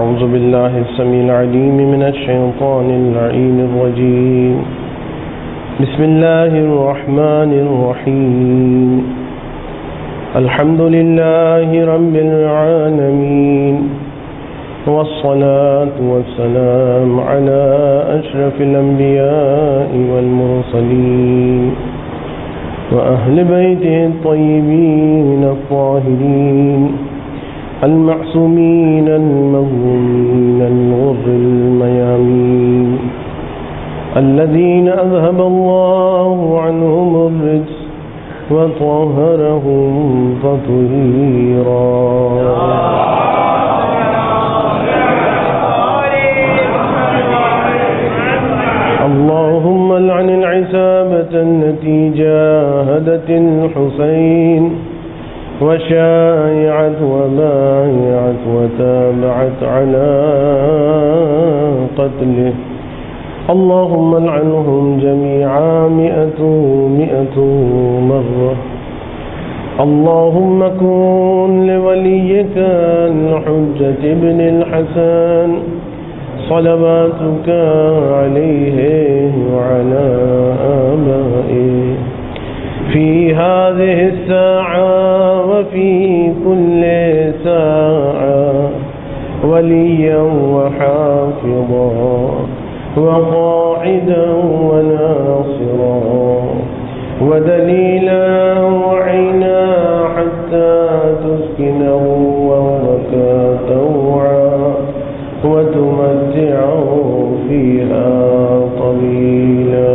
أعوذ بالله السميع العليم من الشيطان اللعين الرجيم. بسم الله الرحمن الرحيم. الحمد لله رب العالمين، والصلاة والسلام على أشرف الأنبياء والمرسلين وأهل بيته الطيبين الطاهرين المعصومين المظلومين الغر الميامين الذين أذهب الله عنهم الرجس وطهرهم تطهيرا. اللهم لعن العصابة التي جاهدت الحسين وشايعت وبايعت وتابعت على قتله. اللهم لعنهم جميعا مئة مرة. اللهم كن لوليك الحجة ابن الحسن صلواتك عليه وعلى آبائه في هذه الساعة وفي كل ساعة وليا وحافظا وقاعدا وناصرا ودليلا وعينا حتى تسكنه وولك طوعا وتمتعه فيها طويلا.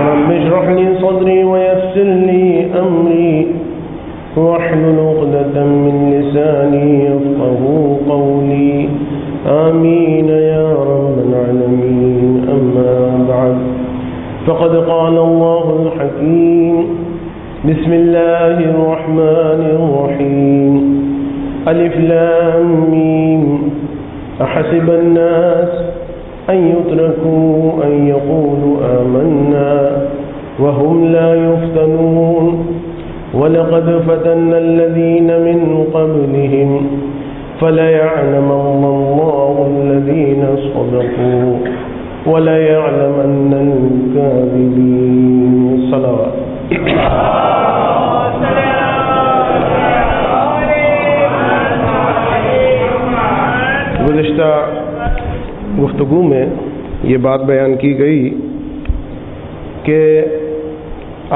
رب اشرح لي صدري ويسر لي أمري واحلل عقدة من لساني يفقهوا قولي. آمين يا رب العالمين. أما بعد، فقد قال الله الحكيم: بسم الله الرحمن الرحيم. ألف لام ميم. أحسب الناس أن يتركوا أن يقولوا آمنا وهم لا يفتنون ولقد فتنا الذين من قبلهم فليعلمن الله الذين صدقوا وليعلمن الكاذبين. صلوات. گزشتہ گفتگو میں یہ بات بیان کی گئی کہ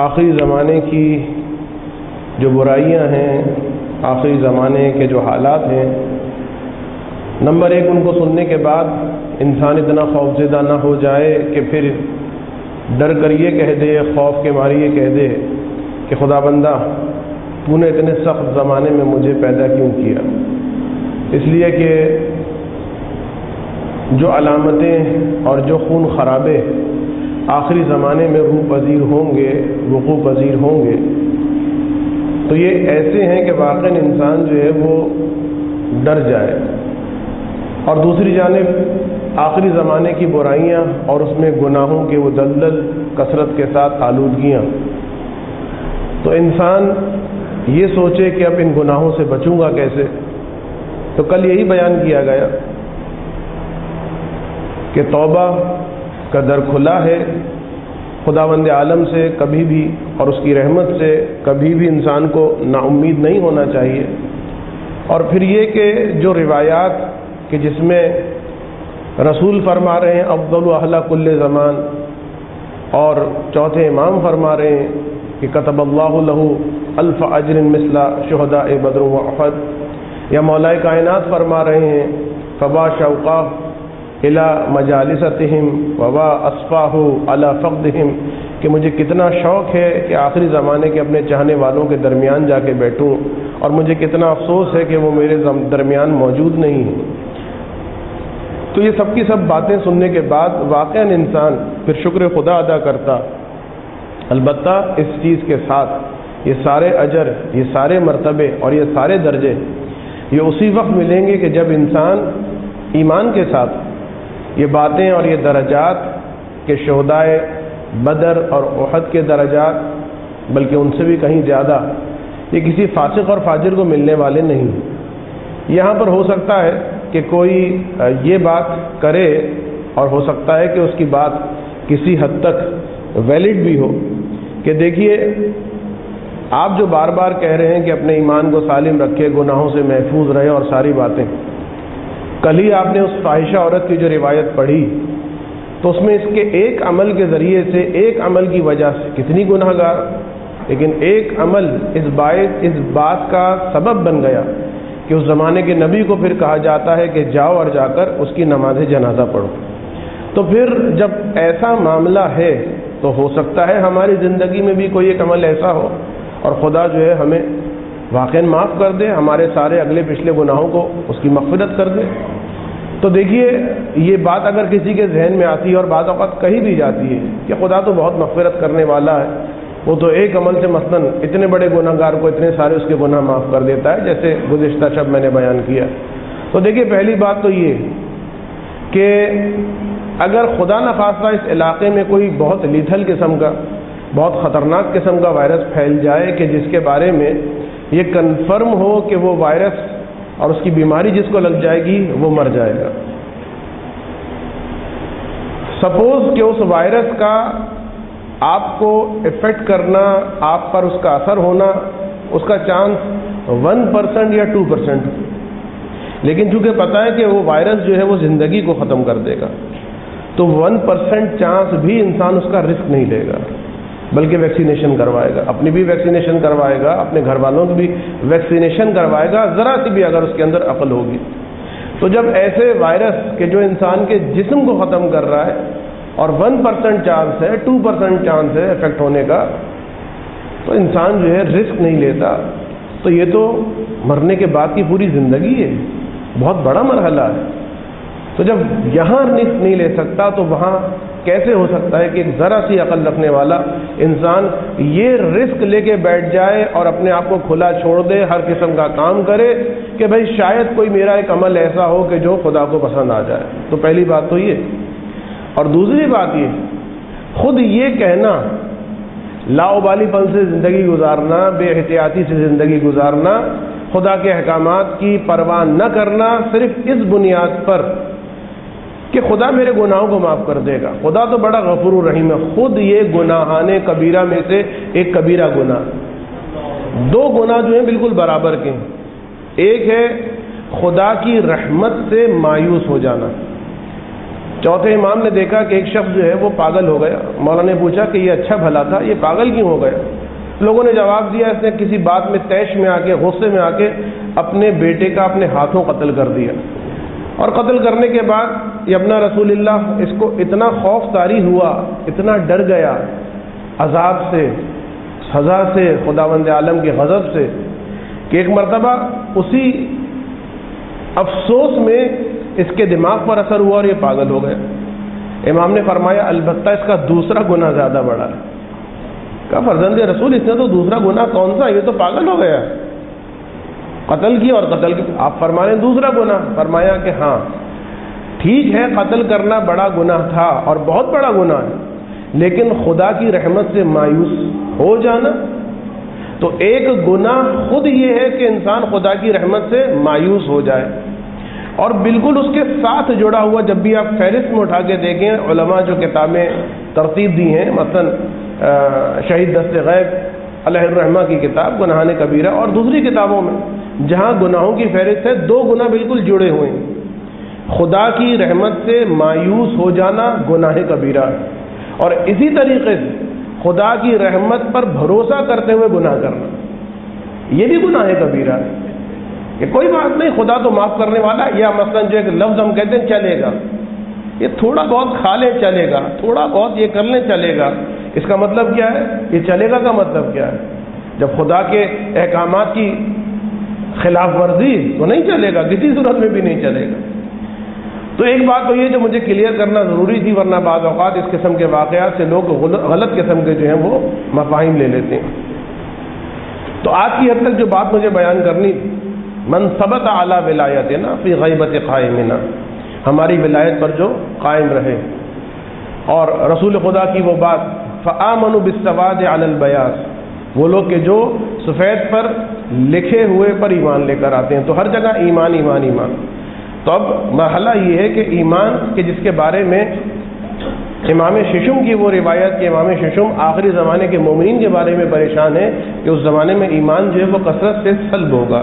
آخری زمانے کی جو برائیاں ہیں، آخری زمانے کے جو حالات ہیں، نمبر ایک، ان کو سننے کے بعد انسان اتنا خوفزدہ نہ ہو جائے کہ پھر ڈر کر یہ کہہ دے، خوف کے مارے یہ کہہ دے کہ خدا بندہ تو نے اتنے سخت زمانے میں مجھے پیدا کیوں کیا. اس لیے کہ جو علامتیں اور جو خون خرابے آخری زمانے میں روح پذیر ہوں گے، وقوع پذیر ہوں گے، تو یہ ایسے ہیں کہ واقعاً انسان جو ہے وہ ڈر جائے. اور دوسری جانب آخری زمانے کی برائیاں اور اس میں گناہوں کے وہ دلدل کثرت کے ساتھ آلودگیاں، تو انسان یہ سوچے کہ اب ان گناہوں سے بچوں گا کیسے. تو کل یہی بیان کیا گیا کہ توبہ کا در کھلا ہے. خداوند عالم سے کبھی بھی اور اس کی رحمت سے کبھی بھی انسان کو نا امید نہیں ہونا چاہیے. اور پھر یہ کہ جو روایات کہ جس میں رسول فرما رہے ہیں افضل اہل کل زمان، اور چوتھے امام فرما رہے ہیں کہ کتب اللہ لہ الف اجر مثل شہداء بدر و احد، یا مولا کائنات فرما رہے ہیں فبا شوقا الی مجالستہم وبا اصفاہ علی فقدہم، کہ مجھے کتنا شوق ہے کہ آخری زمانے کے اپنے چاہنے والوں کے درمیان جا کے بیٹھوں، اور مجھے کتنا افسوس ہے کہ وہ میرے درمیان موجود نہیں ہیں. تو یہ سب کی سب باتیں سننے کے بعد واقعاً انسان پھر شکر خدا ادا کرتا. البتہ اس چیز کے ساتھ یہ سارے اجر، یہ سارے مرتبے اور یہ سارے درجے یہ اسی وقت ملیں گے کہ جب انسان ایمان کے ساتھ یہ باتیں اور یہ درجات کہ شہدائے بدر اور احد کے درجات بلکہ ان سے بھی کہیں زیادہ، یہ کسی فاسق اور فاجر کو ملنے والے نہیں۔ یہاں پر ہو سکتا ہے کہ کوئی یہ بات کرے اور ہو سکتا ہے کہ اس کی بات کسی حد تک ویلڈ بھی ہو کہ دیکھیے آپ جو بار بار کہہ رہے ہیں کہ اپنے ایمان کو سالم رکھے، گناہوں سے محفوظ رہے اور ساری باتیں، کل ہی آپ نے اس فاحشہ عورت کی جو روایت پڑھی تو اس میں اس کے ایک عمل کے ذریعے سے، ایک عمل کی وجہ سے کتنی گناہ گار، لیکن ایک عمل اس بات کا سبب بن گیا کہ اس زمانے کے نبی کو پھر کہا جاتا ہے کہ جاؤ اور جا کر اس کی نماز جنازہ پڑھو۔ تو پھر جب ایسا معاملہ ہے تو ہو سکتا ہے ہماری زندگی میں بھی کوئی ایک عمل ایسا ہو اور خدا جو ہے ہمیں واقعاً معاف کر دے، ہمارے سارے اگلے پچھلے گناہوں کو اس کی مغفرت کر دے۔ تو دیکھیے یہ بات اگر کسی کے ذہن میں آتی ہے اور بعض اوقات کہی بھی جاتی ہے کہ خدا تو بہت مغفرت کرنے والا ہے، وہ تو ایک عمل سے مثلاً اتنے بڑے گناہ گار کو اتنے سارے اس کے گناہ معاف کر دیتا ہے، جیسے گزشتہ شب میں نے بیان کیا۔ تو دیکھیے پہلی بات تو یہ کہ اگر خدا نخواستہ اس علاقے میں کوئی بہت لیتھل قسم کا، بہت خطرناک قسم کا وائرس پھیل جائے کہ جس کے بارے میں یہ کنفرم ہو کہ وہ وائرس اور اس کی بیماری جس کو لگ جائے گی وہ مر جائے گا، سپوز کہ اس وائرس کا آپ کو افیکٹ کرنا، آپ پر اس کا اثر ہونا، اس کا چانس 1% یا 2%، لیکن چونکہ پتہ ہے کہ وہ وائرس جو ہے وہ زندگی کو ختم کر دے گا، تو 1% چانس بھی انسان اس کا رسک نہیں لے گا، بلکہ ویکسینیشن کروائے گا، اپنی بھی ویکسینیشن کروائے گا، اپنے گھر والوں کی بھی ویکسینیشن کروائے گا، ذرا سی بھی اگر اس کے اندر عقل ہوگی۔ تو جب ایسے وائرس کہ جو انسان کے جسم کو ختم کر رہا ہے اور 1% چانس ہے، 2% چانس ہے افیکٹ ہونے کا، تو انسان جو ہے رسک نہیں لیتا، تو یہ تو مرنے کے بعد کی پوری زندگی ہے، بہت بڑا مرحلہ ہے۔ تو جب یہاں رسک نہیں لے سکتا تو وہاں کیسے ہو سکتا ہے کہ ایک ذرا سی عقل رکھنے والا انسان یہ رسک لے کے بیٹھ جائے اور اپنے آپ کو کھلا چھوڑ دے، ہر قسم کا کام کرے کہ بھائی شاید کوئی میرا ایک عمل ایسا ہو کہ جو خدا کو پسند آ جائے۔ تو پہلی بات تو یہ، اور دوسری بات یہ خود یہ کہنا، لاؤبالی پن سے زندگی گزارنا، بے احتیاطی سے زندگی گزارنا، خدا کے احکامات کی پرواہ نہ کرنا صرف اس بنیاد پر کہ خدا میرے گناہوں کو معاف کر دے گا، خدا تو بڑا غفور الرحیم ہے، خود یہ گناہان کبیرہ میں سے ایک کبیرہ گناہ، دو گناہ جو ہیں بالکل برابر کے ہیں۔ ایک ہے خدا کی رحمت سے مایوس ہو جانا۔ چوتھے امام نے دیکھا کہ ایک شخص جو ہے وہ پاگل ہو گیا، مولانا نے پوچھا کہ یہ اچھا بھلا تھا، یہ پاگل کیوں ہو گیا؟ لوگوں نے جواب دیا اس نے کسی بات میں طیش میں آ کے، غصے میں آ کے اپنے بیٹے کا اپنے ہاتھوں قتل کر دیا، اور قتل کرنے کے بعد یبنا رسول اللہ اس کو اتنا خوف طاری ہوا، اتنا ڈر گیا عذاب سے، سزا سے، خداوند عالم کے غضب سے، کہ ایک مرتبہ اسی افسوس میں اس کے دماغ پر اثر ہوا اور یہ پاگل ہو گیا۔ امام نے فرمایا البتہ اس کا دوسرا گناہ زیادہ بڑا ہے۔ کہا فرزند رسول اس نے تو دوسرا گناہ کون سا؟ یہ تو پاگل ہو گیا، قتل کی اور قتل کی۔ آپ فرما رہے ہیں دوسرا گناہ؟ فرمایا کہ ہاں ٹھیک ہے، قتل کرنا بڑا گناہ تھا اور بہت بڑا گناہ ہے، لیکن خدا کی رحمت سے مایوس ہو جانا، تو ایک گناہ خود یہ ہے کہ انسان خدا کی رحمت سے مایوس ہو جائے، اور بالکل اس کے ساتھ جڑا ہوا جب بھی آپ فہرست میں اٹھا کے دیکھیں، علماء جو کتابیں ترتیب دی ہیں، مثلا شہید دست غیب علیہ الرحمہ کی کتاب گناہان کبیرہ، اور دوسری کتابوں میں جہاں گناہوں کی فہرست ہے، دو گناہ بالکل جڑے ہوئے ہیں۔ خدا کی رحمت سے مایوس ہو جانا گناہ کبیرہ، اور اسی طریقے سے خدا کی رحمت پر بھروسہ کرتے ہوئے گناہ کرنا، یہ بھی گناہ کبیرہ ہے کہ کوئی بات نہیں خدا تو معاف کرنے والا ہے، یا مثلا جو ایک لفظ ہم کہتے ہیں چلے گا، یہ تھوڑا بہت کھا لیں چلے گا، تھوڑا بہت یہ کر لیں چلے گا، اس کا مطلب کیا ہے؟ یہ چلے گا کا مطلب کیا ہے؟ جب خدا کے احکامات کی خلاف ورزی تو نہیں چلے گا، کسی صورت میں بھی نہیں چلے گا۔ تو ایک بات تو یہ جو مجھے کلیئر کرنا ضروری تھی، ورنہ بعض اوقات اس قسم کے واقعات سے لوگ غلط قسم کے جو ہیں وہ مفاہیم لے لیتے ہیں۔ تو آج کی حد تک جو بات مجھے بیان کرنی، من ثبت علی ولایتنا فی غیبت قائمنا، ہماری ولایت پر جو قائم رہے، اور رسول خدا کی وہ بات فآمنوا بالسواد علی البیاض، وہ لوگ کہ جو سفید پر لکھے ہوئے پر ایمان لے کر آتے ہیں. تو ہر جگہ ایمان ایمان ایمان. تو اب مرحلہ یہ ہے کہ ایمان کے جس کے بارے میں امام ششم کی وہ روایت کہ امام ششم آخری زمانے کے مومنین کے بارے میں پریشان ہے کہ اس زمانے میں ایمان جو ہے وہ کثرت سے سلب ہوگا.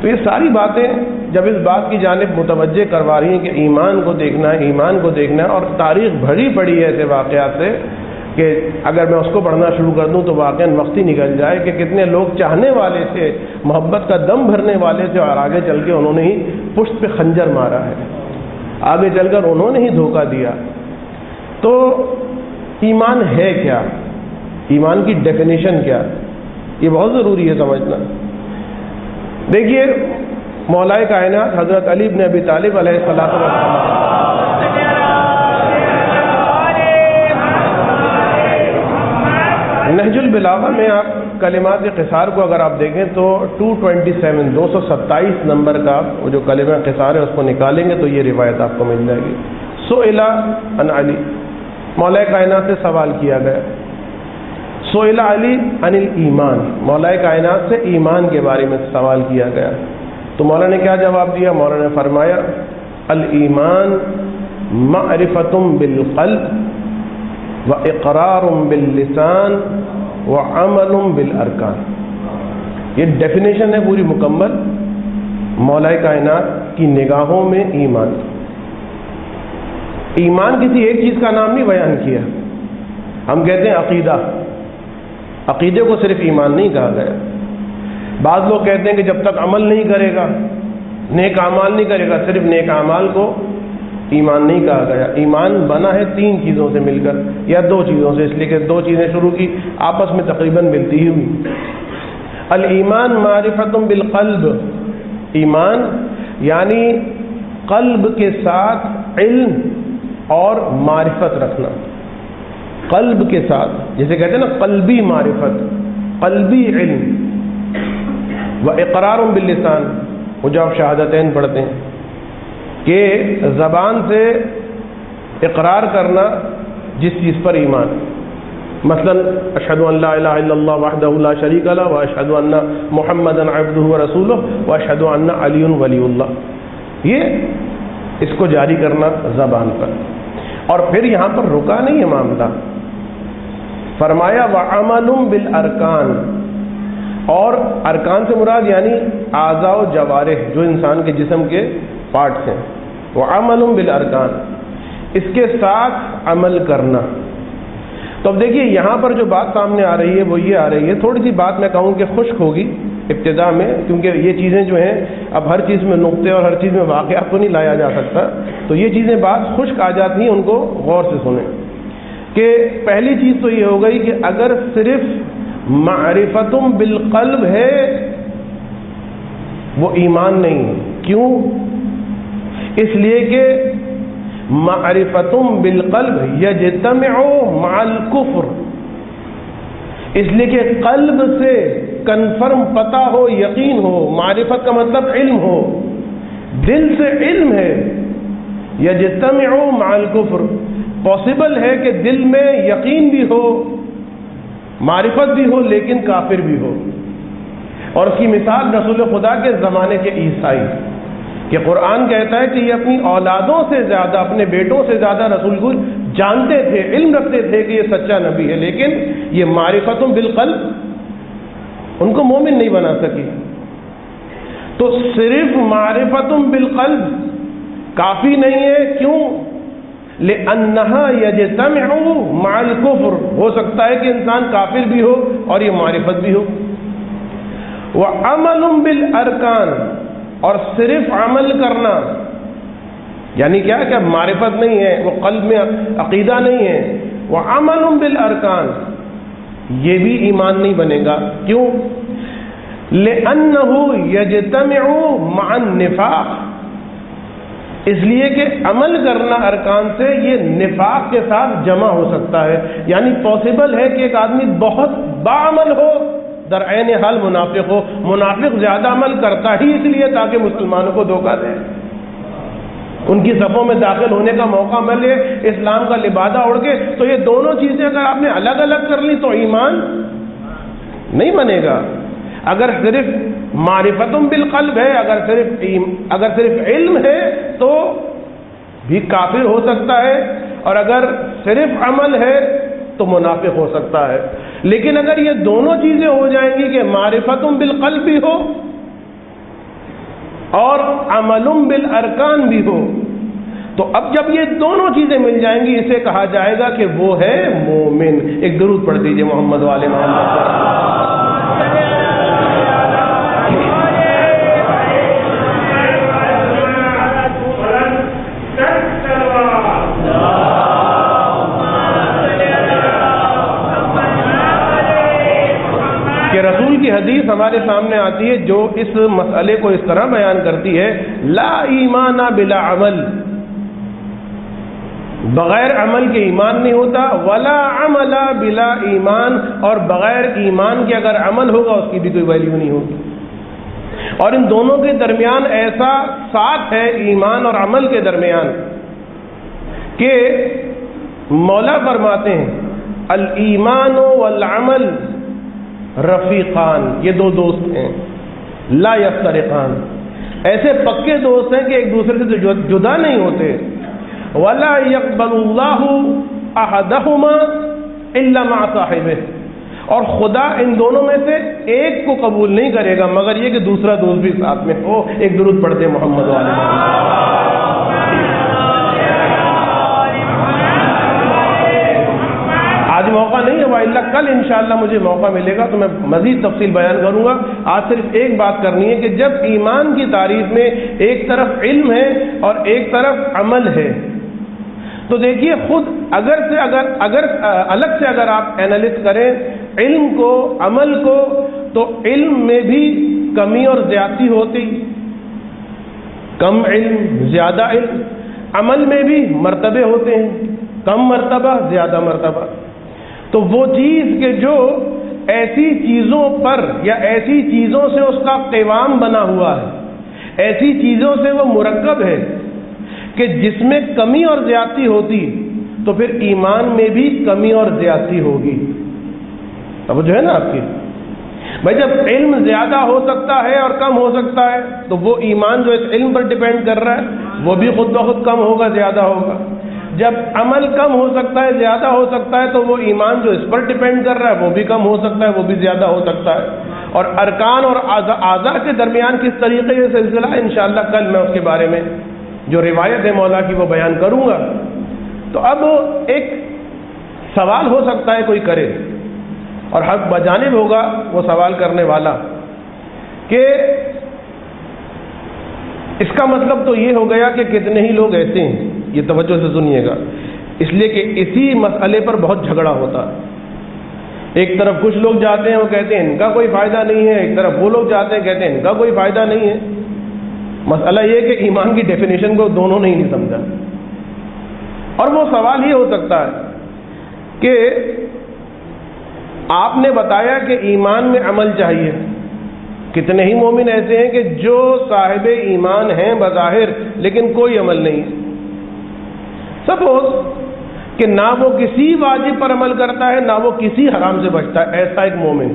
تو یہ ساری باتیں جب اس بات کی جانب متوجہ کروا رہی ہیں کہ ایمان کو دیکھنا ہے، ایمان کو دیکھنا ہے، اور تاریخ بھری پڑی ہے ایسے واقعات سے کہ اگر میں اس کو پڑھنا شروع کر دوں تو واقعاً وقت ہی نکل جائے کہ کتنے لوگ چاہنے والے تھے، محبت کا دم بھرنے والے تھے، اور آگے چل کے انہوں نے ہی پشت پہ خنجر مارا ہے، آگے چل کر انہوں نے ہی دھوکہ دیا. تو ایمان ہے کیا؟ ایمان کی ڈیفینیشن کیا؟ یہ بہت ضروری ہے سمجھنا. دیکھیے مولا کائنات حضرت علی بن ابی طالب علیہ السلام نہج البلاغہ میں آپ کلمات قصار کو اگر آپ دیکھیں تو 227 نمبر کا وہ جو کلمہ قصار ہے اس کو نکالیں گے تو یہ روایت آپ کو مل جائے گی. سئل عن علی، مولا کائنات سے سوال کیا گیا. سئل علی عن الایمان، مولا کائنات سے ایمان کے بارے میں سوال کیا گیا. تو مولا نے کیا جواب دیا؟ مولا نے فرمایا الایمان معرفۃ بالقلب و اقرار باللسان و عمل بالارکان. یہ ڈیفینیشن ہے پوری مکمل مولا کائنات کی نگاہوں میں ایمان. ایمان کسی ایک چیز کا نام نہیں بیان کیا. ہم کہتے ہیں عقیدہ، عقیدے کو صرف ایمان نہیں کہا گیا. بعض لوگ کہتے ہیں کہ جب تک عمل نہیں کرے گا، نیک اعمال نہیں کرے گا، صرف نیک اعمال کو ایمان نہیں کہا گیا. ایمان بنا ہے 3 چیزوں سے مل کر یا 2 چیزوں سے، اس لیے کہ 2 چیزیں شروع کی آپس میں تقریباً ملتی ہی ہوئی. الایمان معرفۃ بالقلب، ایمان یعنی قلب کے ساتھ علم اور معرفت رکھنا. قلب کے ساتھ، جسے کہتے ہیں نا قلبی معرفت، قلبی علم. و اقرار باللسان، وہ جو آپ شہادتین پڑھتے ہیں کہ زبان سے اقرار کرنا جس چیز پر ایمان، مثلا اشہد ان لا الہ الا اللہ وحدہ لا شریک لہ واشہد ان محمدا عبدہ ورسولہ واشہد ان علی ولی اللہ، یہ اس کو جاری کرنا زبان پر. اور پھر یہاں پر رکا نہیں ہے معاملہ، فرمایا وعمل بالارکان، اور ارکان سے مراد یعنی اعضاء و جوارح جو انسان کے جسم کے پارٹس ہیں. وعمل بالارکان، اس کے ساتھ عمل کرنا. تو اب دیکھیے یہاں پر جو بات سامنے آ رہی ہے وہ یہ آ رہی ہے، تھوڑی سی بات میں کہوں کہ خشک ہوگی ابتدا میں، کیونکہ یہ چیزیں جو ہیں اب ہر چیز میں نقطے اور ہر چیز میں واقعات تو نہیں لایا جا سکتا، تو یہ چیزیں بات خشک آ جاتی ہیں، ان کو غور سے سنیں. کہ پہلی چیز تو یہ ہو گئی کہ اگر صرف معرفت بالقلب ہے وہ ایمان نہیں. کیوں؟ اس لیے کہ معرفت بالقلب یجتمع مع الکفر، اس لیے کہ قلب سے کنفرم پتہ ہو، یقین ہو. معرفت کا مطلب علم ہو، دل سے علم ہے. یجتمع مع الکفر، پاسبل ہے کہ دل میں یقین بھی ہو، معرفت بھی ہو، لیکن کافر بھی ہو. اور اس کی مثال رسول خدا کے زمانے کے عیسائی، کہ قرآن کہتا ہے کہ یہ اپنی اولادوں سے زیادہ، اپنے بیٹوں سے زیادہ رسول کو جانتے تھے، علم رکھتے تھے کہ یہ سچا نبی ہے، لیکن یہ معرفت بالقلب ان کو مومن نہیں بنا سکی. تو صرف معرفت بالقلب کافی نہیں ہے. کیوں؟ لأنها يجتمع مع الكفر، ہو سکتا ہے کہ انسان کافر بھی ہو اور یہ معرفت بھی ہو. وعمل بالارکان، اور صرف عمل کرنا یعنی کیا کہ معرفت نہیں ہے، وہ قلب میں عقیدہ نہیں ہے. وعمل بالارکان، یہ بھی ایمان نہیں بنے گا. کیوں؟ لأنه يجتمع مع النفاق، اس لیے کہ عمل کرنا ارکان سے یہ نفاق کے ساتھ جمع ہو سکتا ہے. یعنی پاسبل ہے کہ ایک آدمی بہت باعمل ہو، در عین حال منافق ہو. منافق زیادہ عمل کرتا ہی اس لیے تاکہ مسلمانوں کو دھوکہ دے، ان کی صفوں میں داخل ہونے کا موقع ملے، اسلام کا لبادہ اڑ کے. تو یہ دونوں چیزیں اگر آپ نے الگ الگ کر لی تو ایمان نہیں بنے گا۔ اگر صرف معرفتم بالقلب ہے، اگر صرف علم ہے تو بھی کافر ہو سکتا ہے، اور اگر صرف عمل ہے تو منافق ہو سکتا ہے۔ لیکن اگر یہ دونوں چیزیں ہو جائیں گی کہ معرفتم بالقلب بھی ہو اور عملم بالارکان بھی ہو، تو اب جب یہ دونوں چیزیں مل جائیں گی اسے کہا جائے گا کہ وہ ہے مومن۔ ایک درود پڑھ دیجئے محمد والے محمد پر۔ کہ رسول کی حدیث ہمارے سامنے آتی ہے جو اس مسئلے کو اس طرح بیان کرتی ہے، لا ایمان بلا عمل، بغیر عمل کے ایمان نہیں ہوتا، ولا عمل بلا ایمان، اور بغیر ایمان کے اگر عمل ہوگا اس کی بھی کوئی ویلیو نہیں ہوگی۔ اور ان دونوں کے درمیان ایسا ساتھ ہے ایمان اور عمل کے درمیان کہ مولا فرماتے ہیں الایمان والعمل رفیقان، یہ دو دوست ہیں، لا یفترقان، ایسے پکے دوست ہیں کہ ایک دوسرے سے جدا نہیں ہوتے۔ ولا يقبل الله احدهما الا مع صاحبه، اور خدا ان دونوں میں سے ایک کو قبول نہیں کرے گا مگر یہ کہ دوسرا دوست بھی ساتھ میں ہو۔ ایک درود پڑھتے ہیں محمد والے محمد۔ آج موقع نہیں ہے، والا کل انشاءاللہ مجھے موقع ملے گا تو میں مزید تفصیل بیان کروں گا۔ آج صرف ایک بات کرنی ہے کہ جب ایمان کی تعریف میں ایک طرف علم ہے اور ایک طرف عمل ہے، تو دیکھیے خود اگر الگ سے اگر آپ اینالائز کریں علم کو عمل کو، تو علم میں بھی کمی اور زیادتی ہوتی، کم علم زیادہ علم، عمل میں بھی مرتبے ہوتے ہیں، کم مرتبہ زیادہ مرتبہ۔ تو وہ چیز کہ جو ایسی چیزوں پر یا ایسی چیزوں سے اس کا قوام بنا ہوا ہے، ایسی چیزوں سے وہ مرکب ہے کہ جس میں کمی اور زیادتی ہوتی تو پھر ایمان میں بھی کمی اور زیادتی ہوگی۔ اب جو ہے نا آپ کی بھائی، جب علم زیادہ ہو سکتا ہے اور کم ہو سکتا ہے تو وہ ایمان جو اس علم پر ڈیپینڈ کر رہا ہے وہ بھی خود بخود کم ہوگا، زیادہ ہوگا۔ جب عمل کم ہو سکتا ہے، زیادہ ہو سکتا ہے، تو وہ ایمان جو اس پر ڈیپینڈ کر رہا ہے وہ بھی کم ہو سکتا ہے، وہ بھی زیادہ ہو سکتا ہے۔ اور ارکان اور اعضاء کے درمیان کس طریقے سے سلسلہ ہے انشاءاللہ کل میں اس کے بارے میں جو روایت ہے مولا کی وہ بیان کروں گا۔ تو اب ایک سوال ہو سکتا ہے کوئی کرے، اور حق بجانب ہوگا وہ سوال کرنے والا، کہ اس کا مطلب تو یہ ہو گیا کہ کتنے ہی لوگ ایسے ہیں، یہ توجہ سے سنیے گا، اس لیے کہ اسی مسئلے پر بہت جھگڑا ہوتا ہے۔ ایک طرف کچھ لوگ جاتے ہیں وہ کہتے ہیں ان کا کوئی فائدہ نہیں ہے، ایک طرف وہ لوگ جاتے ہیں کہتے ہیں ان کا کوئی فائدہ نہیں ہے۔ مسئلہ یہ کہ ایمان کی ڈیفینیشن کو دونوں نے ہی نہیں سمجھا، اور وہ سوال یہ ہو سکتا ہے کہ آپ نے بتایا کہ ایمان میں عمل چاہیے، کتنے ہی مومن ایسے ہیں کہ جو صاحب ایمان ہیں بظاہر لیکن کوئی عمل نہیں ہے۔ سپوز کہ نہ وہ کسی واجب پر عمل کرتا ہے نہ وہ کسی حرام سے بچتا ہے، ایسا ایک مومن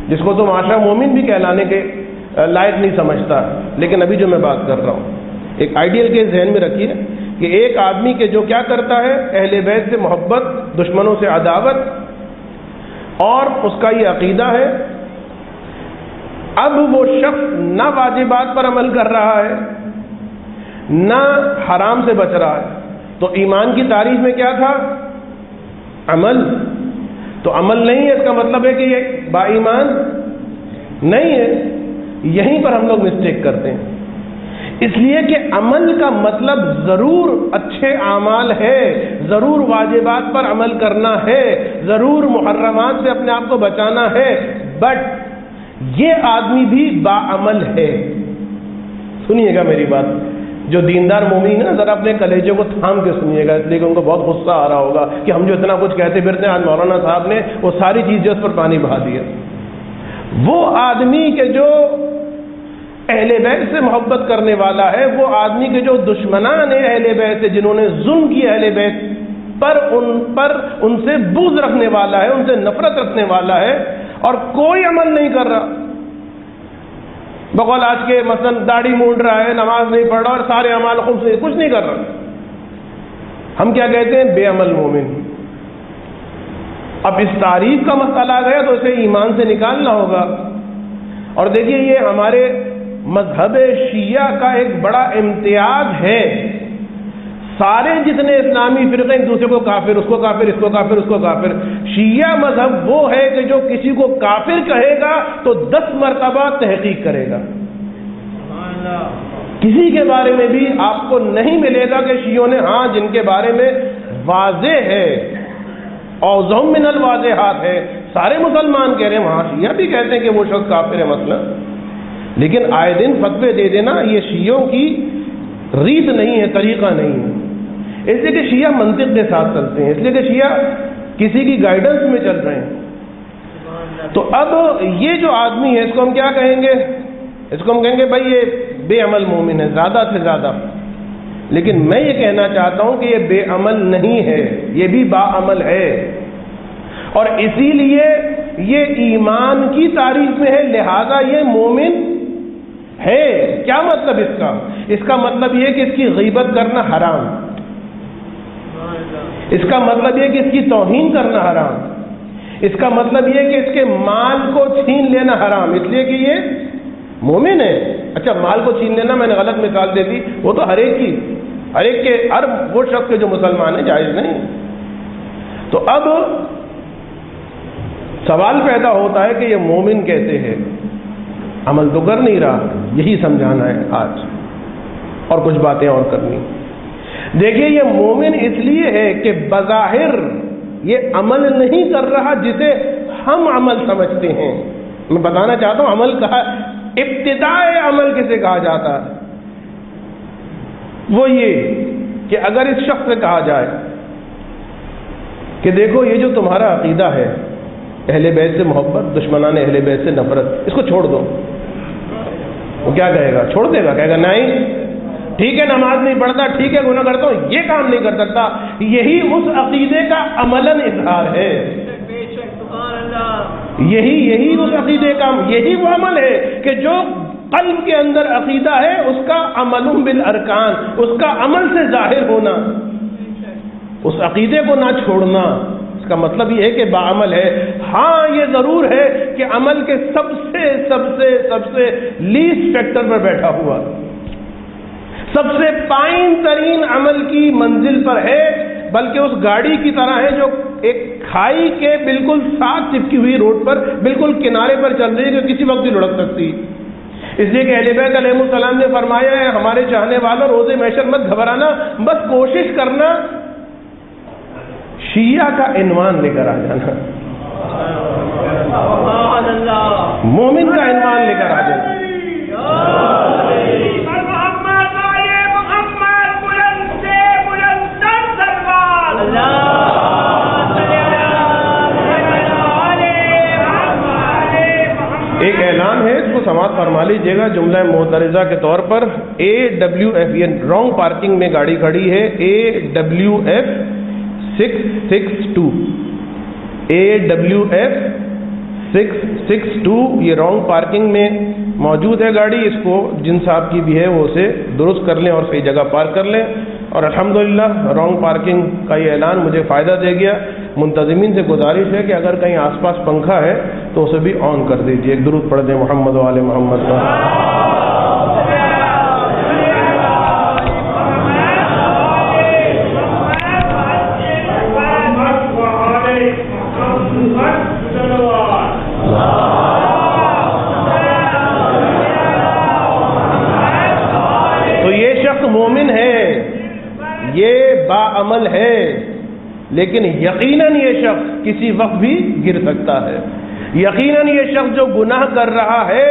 جس کو تو معاشرہ مومن بھی کہلانے کے لائق نہیں سمجھتا، لیکن ابھی جو میں بات کر رہا ہوں ایک آئیڈیل کے ذہن میں رکھیے کہ ایک آدمی کے جو کیا کرتا ہے، اہل بیت سے محبت، دشمنوں سے عداوت، اور اس کا یہ عقیدہ ہے۔ اب وہ شخص نہ واجبات پر عمل کر رہا ہے نہ حرام سے بچ رہا ہے، تو ایمان کی تعریف میں کیا تھا؟ عمل۔ تو عمل نہیں ہے، اس کا مطلب ہے کہ یہ با ایمان نہیں ہے۔ یہیں پر ہم لوگ مسٹیک کرتے ہیں، اس لیے کہ عمل کا مطلب ضرور اچھے اعمال ہے، ضرور واجبات پر عمل کرنا ہے، ضرور محرمات سے اپنے آپ کو بچانا ہے، بٹ یہ آدمی بھی باعمل ہے۔ سنیے گا میری بات، جو دیندار مومن ہے نا ذرا اپنے کلیجے کو تھام کے سنیے گا، اس لیے کہ ان کو بہت غصہ آ رہا ہوگا کہ ہم جو اتنا کچھ کہتے پھرتے ہیں، آج مولانا صاحب نے وہ ساری چیزیں اس پر پانی بہا دیا۔ وہ آدمی کے جو اہل بیت سے محبت کرنے والا ہے، وہ آدمی کے جو دشمنان ہیں اہل بیت سے، جنہوں نے ظلم کی اہل بیت پر ان سے بغض رکھنے والا ہے، ان سے نفرت رکھنے والا ہے، اور کوئی عمل نہیں کر رہا. بقول آج کے مثلا داڑھی مونڈ رہا ہے، نماز نہیں پڑھ رہا اور سارے اعمال خوب سے کچھ نہیں کر رہا. ہم کیا کہتے ہیں؟ بے عمل مومن. اب اس تعریف کا مسئلہ آ گیا تو اسے ایمان سے نکالنا ہوگا. اور دیکھیے یہ ہمارے مذہب شیعہ کا ایک بڑا امتیاز ہے. سارے جتنے اسلامی فرقے ایک دوسرے کو کافر، اس کو کافر، اس کو کافر، اس کو کافر. شیعہ مذہب وہ ہے کہ جو کسی کو کافر کہے گا تو 10 مرتبہ تحقیق کرے گا. کسی کے بارے میں بھی آپ کو نہیں ملے گا کہ شیعوں نے ہاں جن کے بارے میں واضح ہے، اوضح من الواضحات ہے، سارے مسلمان کہہ رہے ہیں، وہاں شیعہ بھی کہتے ہیں کہ وہ شخص کافر ہے مثلا. لیکن آئے دن فتوے دے دینا یہ شیعوں کی ریت نہیں ہے، طریقہ نہیں ہے. اس لیے کہ شیعہ منطق کے ساتھ چلتے ہیں، اس لیے کہ شیعہ کسی کی گائیڈنس میں چل رہے ہیں. تو اب یہ جو آدمی ہے اس کو ہم کیا کہیں گے؟ اس کو ہم کہیں گے بھائی یہ بے عمل مومن ہے زیادہ سے زیادہ. لیکن میں یہ کہنا چاہتا ہوں کہ یہ بے عمل نہیں ہے، یہ بھی با عمل ہے. اور اسی لیے یہ ایمان کی تعریف میں ہے، لہذا یہ مومن ہے. کیا مطلب اس کا؟ اس کا مطلب یہ کہ اس کی غیبت کرنا حرام، اس کا مطلب یہ کہ اس کی توہین کرنا حرام، اس کا مطلب یہ کہ اس کے مال کو چھین لینا حرام، اس لیے کہ یہ مومن ہے. اچھا مال کو چھین لینا میں نے غلط مثال دے دی، وہ تو ہر ایک کے ہر وہ شخص کے جو مسلمان ہے جائز نہیں. تو اب سوال پیدا ہوتا ہے کہ یہ مومن کیسے ہے؟ عمل تو کر نہیں رہا، یہی سمجھانا ہے آج، اور کچھ باتیں اور کرنی. دیکھیے یہ مومن اس لیے ہے کہ بظاہر یہ عمل نہیں کر رہا جسے ہم عمل سمجھتے ہیں. میں بتانا چاہتا ہوں عمل کہا، ابتدائے عمل کسے کہا جاتا ہے؟ وہ یہ کہ اگر اس شخص سے کہا جائے کہ دیکھو یہ جو تمہارا عقیدہ ہے اہل بیت سے محبت، دشمنان اہل بیت سے نفرت، اس کو چھوڑ دو. وہ کیا کہے گا؟ چھوڑ دے گا، کہے گا نہیں ٹھیک ہے نماز نہیں پڑھتا، ٹھیک ہے گناہ کرتا ہوں، یہ کام نہیں کر سکتا. یہی اس عقیدے کا عملاً اظہار ہے، یہی اس عقیدے کا، یہی وہ عمل ہے کہ جو قلب کے اندر عقیدہ ہے اس کا عمل بالارکان، اس کا عمل سے ظاہر ہونا، اس عقیدے کو نہ چھوڑنا. اس کا مطلب یہ ہے کہ باعمل ہے. ہاں یہ ضرور ہے کہ عمل کے سب سے لیسٹ فیکٹر پر بیٹھا ہوا، سب سے پائن ترین عمل کی منزل پر ہے، بلکہ اس گاڑی کی طرح ہے جو ایک کھائی کے بالکل ساتھ چپکی ہوئی روڈ پر بالکل کنارے پر چل رہی ہے جو کسی وقت بھی لڑک سکتی. اس لیے کہ اہل بیت علیہ السلام نے فرمایا ہے ہمارے چاہنے والوں روز محشر مت گھبرانا، بس کوشش کرنا شیعہ کا عنوان لے کر آ جانا، مومن کا عنوان لے کر آ جانا. ایک اعلان ہے، اس کو سماعت فرما لیجیے گا جملہ معترضہ کے طور پر. AWF یہ رانگ پارکنگ میں گاڑی کھڑی ہے، AWF 662 AWF 662 یہ رانگ پارکنگ میں موجود ہے گاڑی. اس کو جن صاحب کی بھی ہے وہ اسے درست کر لیں اور صحیح جگہ پارک کر لیں. اور الحمدللہ رانگ پارکنگ کا یہ اعلان مجھے فائدہ دے گیا. منتظمین سے گزارش ہے کہ اگر کہیں آس پاس پنکھا ہے تو اسے بھی آن کر دیجیے. ایک درود پڑھ دیں محمد و آل محمد کا. تو یہ شخص مومن ہے، یہ باعمل ہے، لیکن یقیناً یہ شخص کسی وقت بھی گر سکتا ہے. یقیناً یہ شخص جو گناہ کر رہا ہے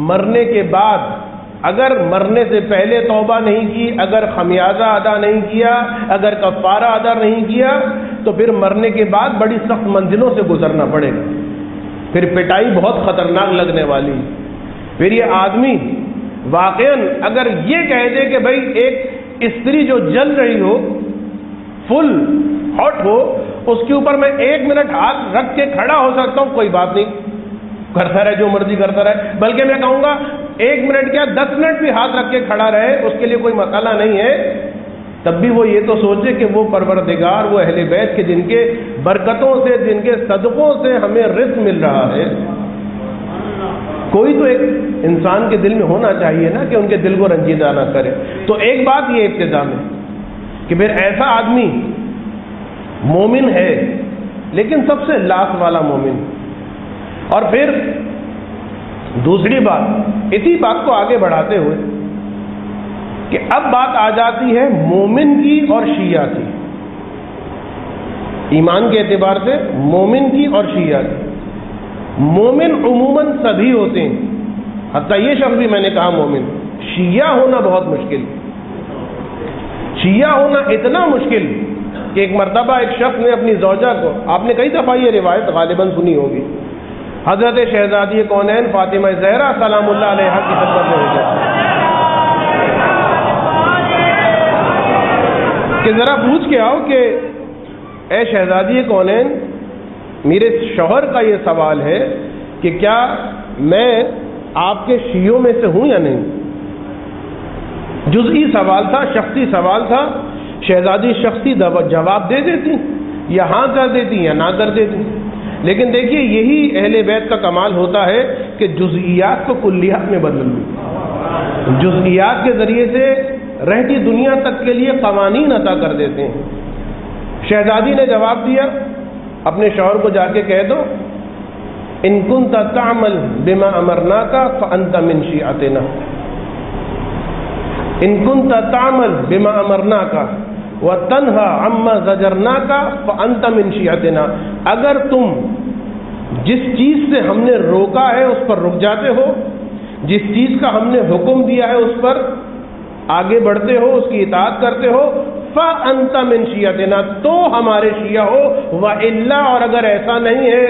مرنے کے بعد، اگر مرنے سے پہلے توبہ نہیں کی، اگر خمیازہ ادا نہیں کیا، اگر کفارہ ادا نہیں کیا، تو پھر مرنے کے بعد بڑی سخت منزلوں سے گزرنا پڑے گا. پھر پٹائی بہت خطرناک لگنے والی. پھر یہ آدمی واقعاً اگر یہ کہہ دے کہ بھائی ایک استری جو جل رہی ہو، فل ہاٹ ہو، اس کے اوپر میں 1 منٹ ہاتھ رکھ کے کھڑا ہو سکتا ہوں، کوئی بات نہیں، کرتا رہے جو مرضی کرتا رہے، بلکہ میں کہوں گا 1 منٹ کیا 10 منٹ بھی ہاتھ رکھ کے کھڑا رہے، اس کے لیے کوئی مسئلہ نہیں ہے، تب بھی وہ یہ تو سوچے کہ وہ پروردگار، وہ اہل بیت کے جن کے برکتوں سے، جن کے صدقوں سے ہمیں رزق مل رہا ہے، کوئی تو ایک انسان کے دل میں ہونا چاہیے نا کہ ان کے دل کو رنجیدہ نہ کرے۔ تو ایک بات یہ ابتدا میں کہ پھر ایسا آدمی مومن ہے لیکن سب سے لاس والا مومن، اور پھر دوسری بات اسی بات کو آگے بڑھاتے ہوئے کہ اب بات آ جاتی ہے مومن کی اور شیعہ کی، ایمان کے اعتبار سے مومن کی اور شیعہ کی۔ مومن عموماً سبھی ہوتے ہیں، حتیٰ یہ شخص بھی میں نے کہا مومن، شیعہ ہونا بہت مشکل، شیعہ ہونا اتنا مشکل کہ ایک مرتبہ ایک شخص نے اپنی زوجہ کو، آپ نے کئی دفعہ یہ روایت غالباً سنی ہوگی، حضرت شہزادی کونین فاطمہ زہرا سلام اللہ علیہا کی خدمت میں ہوتے کہ ذرا پوچھ کے آؤ کہ اے شہزادی کونین، میرے شوہر کا یہ سوال ہے کہ کیا میں آپ کے شیعوں میں سے ہوں یا نہیں؟ جزئی سوال تھا، شخصی سوال تھا، شہزادی شخصی جواب دے دیتی، یا ہاں کر دیتی یا نہ کر دیتی، لیکن دیکھیے یہی اہل بیت کا کمال ہوتا ہے کہ جزئیات کو کلیات میں بدل دیں، جزئیات کے ذریعے سے رہتی دنیا تک کے لیے قوانین عطا کر دیتے ہیں۔ شہزادی نے جواب دیا، اپنے شوہر کو جا کے کہہ دو ان کنت تعمل بما امرناک فانت من شیعتنا، ان کنت تعمل بما امرناک وتنہى عما زجرناک فانت من شیعتنا، اگر تم جس چیز سے ہم نے روکا ہے اس پر رک جاتے ہو، جس چیز کا ہم نے حکم دیا ہے اس پر آگے بڑھتے ہو، اس کی اطاعت کرتے ہو، فَأَنْتَ مِنْ شِيَعَتِنَا، تو ہمارے شیعہ ہو، وَإِلَّا، اور اگر ایسا نہیں ہے،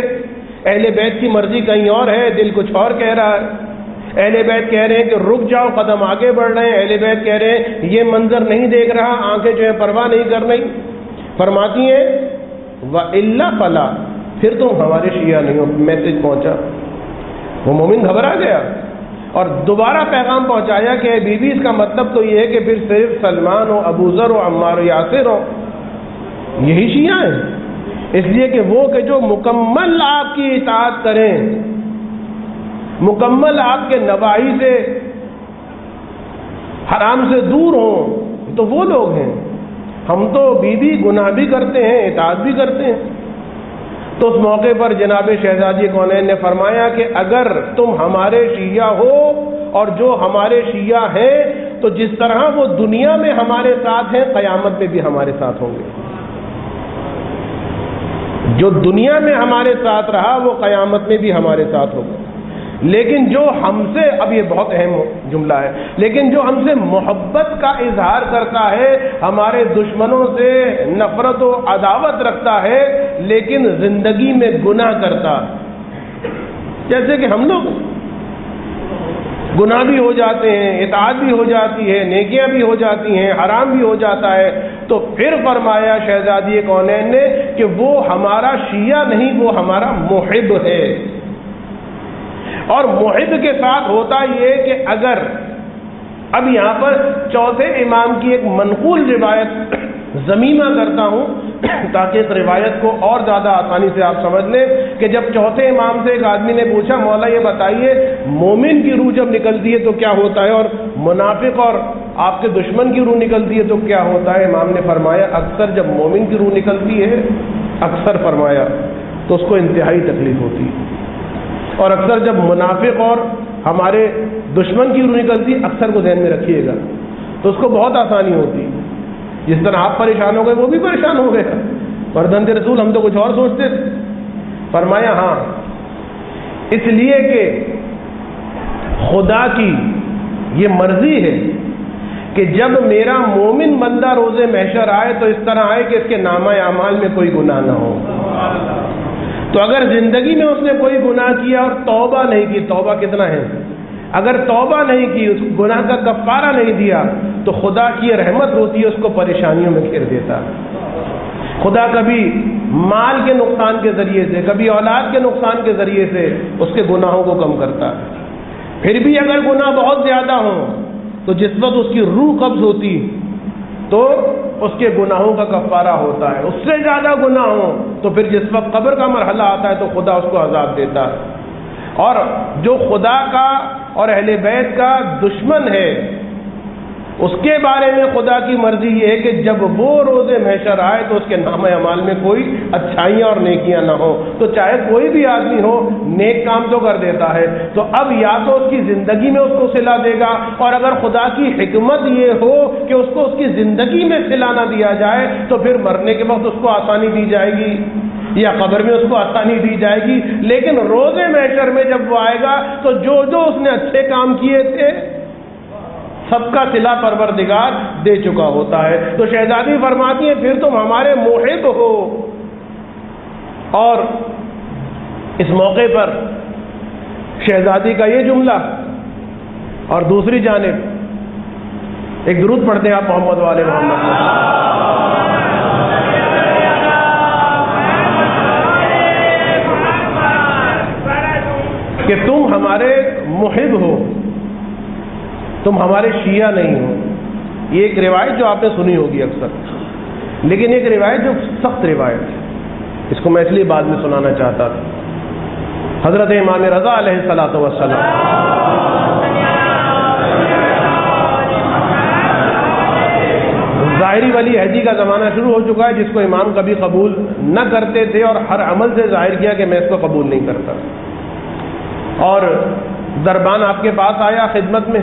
اہل بیت کی مرضی کہیں اور ہے، دل کچھ اور کہہ رہا ہے، اہل بیت کہہ رہے ہیں کہ رک جاؤ، قدم آگے بڑھ رہے ہیں، اہل بیت کہہ رہے ہیں یہ منظر نہیں دیکھ رہا، آنکھیں جو ہے پرواہ نہیں کر رہی، فرماتی ہیں وَإِلَّا فَلَا، پھر تم ہمارے شیعہ نہیں ہو۔ میسج پہنچا، وہ مومن گھبرا گیا اور دوبارہ پیغام پہنچایا کہ اے بی بی، اس کا مطلب تو یہ ہے کہ پھر صرف سلمان ہو، ابو ذر ہو، عمار و یاسر ہو، یہی شیعہ ہیں؟ اس لیے کہ وہ کہ جو مکمل آپ کی اطاعت کریں، مکمل آپ کے نواہی سے، حرام سے دور ہوں، تو وہ لوگ ہیں۔ ہم تو بی بی گناہ بھی کرتے ہیں، اطاعت بھی کرتے ہیں۔ تو اس موقع پر جناب شہزادی کونین نے فرمایا کہ اگر تم ہمارے شیعہ ہو، اور جو ہمارے شیعہ ہیں تو جس طرح وہ دنیا میں ہمارے ساتھ ہیں، قیامت میں بھی ہمارے ساتھ ہوں گے۔ جو دنیا میں ہمارے ساتھ رہا وہ قیامت میں بھی ہمارے ساتھ ہوگا۔ لیکن جو ہم سے، اب یہ بہت اہم جملہ ہے، لیکن جو ہم سے محبت کا اظہار کرتا ہے، ہمارے دشمنوں سے نفرت و عداوت رکھتا ہے، لیکن زندگی میں گناہ کرتا، جیسے کہ ہم لوگ گناہ بھی ہو جاتے ہیں، اطاعت بھی ہو جاتی ہے، نیکیاں بھی ہو جاتی ہیں، حرام بھی ہو جاتا ہے، تو پھر فرمایا شہزادی کونین نے کہ وہ ہمارا شیعہ نہیں، وہ ہمارا محب ہے۔ اور محب کے ساتھ ہوتا یہ کہ اگر، اب یہاں پر چوتھے امام کی ایک منقول روایت ضمیمہ کرتا ہوں تاکہ اس روایت کو اور زیادہ آسانی سے آپ سمجھ لیں کہ جب چوتھے امام سے ایک آدمی نے پوچھا مولا یہ بتائیے مومن کی روح جب نکلتی ہے تو کیا ہوتا ہے، اور منافق اور آپ کے دشمن کی روح نکلتی ہے تو کیا ہوتا ہے؟ امام نے فرمایا اکثر جب مومن کی روح نکلتی ہے، اکثر فرمایا تو اس کو انتہائی تکلیف ہوتی ہے، اور اکثر جب منافق اور ہمارے دشمن کی روح نکلتی ہے، اکثر کو ذہن میں رکھیے گا، تو اس کو بہت آسانی ہوتی ہے۔ جس طرح آپ پریشان ہو گئے وہ بھی پریشان ہو گیا، مردان کے رسول ہم تو کچھ اور سوچتے تھے۔ فرمایا ہاں، اس لیے کہ خدا کی یہ مرضی ہے کہ جب میرا مومن بندہ روز محشر آئے تو اس طرح آئے کہ اس کے نامہ اعمال میں کوئی گناہ نہ ہو۔ تو اگر زندگی میں اس نے کوئی گناہ کیا اور توبہ نہیں کی، توبہ کتنا ہے، اگر توبہ نہیں کی، اس گناہ کا کفارہ نہیں دیا، تو خدا کی رحمت ہوتی ہے اس کو پریشانیوں میں گھیر دیتا۔ خدا کبھی مال کے نقصان کے ذریعے سے، کبھی اولاد کے نقصان کے ذریعے سے اس کے گناہوں کو کم کرتا ہے۔ پھر بھی اگر گناہ بہت زیادہ ہوں تو جس وقت اس کی روح قبض ہوتی تو اس کے گناہوں کا کفارہ ہوتا ہے، اس سے زیادہ گناہ ہوں تو پھر جس وقت قبر کا مرحلہ آتا ہے تو خدا اس کو عذاب دیتا ہے۔ اور جو خدا کا اور اہل بیت کا دشمن ہے اس کے بارے میں خدا کی مرضی یہ ہے کہ جب وہ روز محشر آئے تو اس کے نام اعمال میں کوئی اچھائیاں اور نیکیاں نہ ہو، تو چاہے کوئی بھی آدمی ہو نیک کام تو کر دیتا ہے، تو اب یا تو اس کی زندگی میں اس کو صلہ دے گا، اور اگر خدا کی حکمت یہ ہو کہ اس کو اس کی زندگی میں صلہ نہ دیا جائے تو پھر مرنے کے وقت اس کو آسانی دی جائے گی یا قبر میں اس کو آسانی دی جائے گی، لیکن روز محشر میں جب وہ آئے گا تو جو اس نے اچھے کام کیے تھے سب کا صلہ پروردگار دے چکا ہوتا ہے۔ تو شہزادی فرماتی ہیں پھر تم ہمارے محب ہو۔ اور اس موقع پر شہزادی کا یہ جملہ اور دوسری جانب ایک درود پڑھتے ہیں آپ محمد والے محمد کہ تم ہمارے محب ہو، تم ہمارے شیعہ نہیں ہو۔ یہ ایک روایت جو آپ نے سنی ہوگی اکثر، لیکن ایک روایت جو سخت روایت ہے، اس کو میں اس لیے بعد میں سنانا چاہتا تھا۔ حضرت امام رضا علیہ الصلوۃ والسلام ظاہری ولی عہدی کا زمانہ شروع ہو چکا ہے، جس کو امام کبھی قبول نہ کرتے تھے اور ہر عمل سے ظاہر کیا کہ میں اس کو قبول نہیں کرتا، اور دربان آپ کے پاس آیا خدمت میں،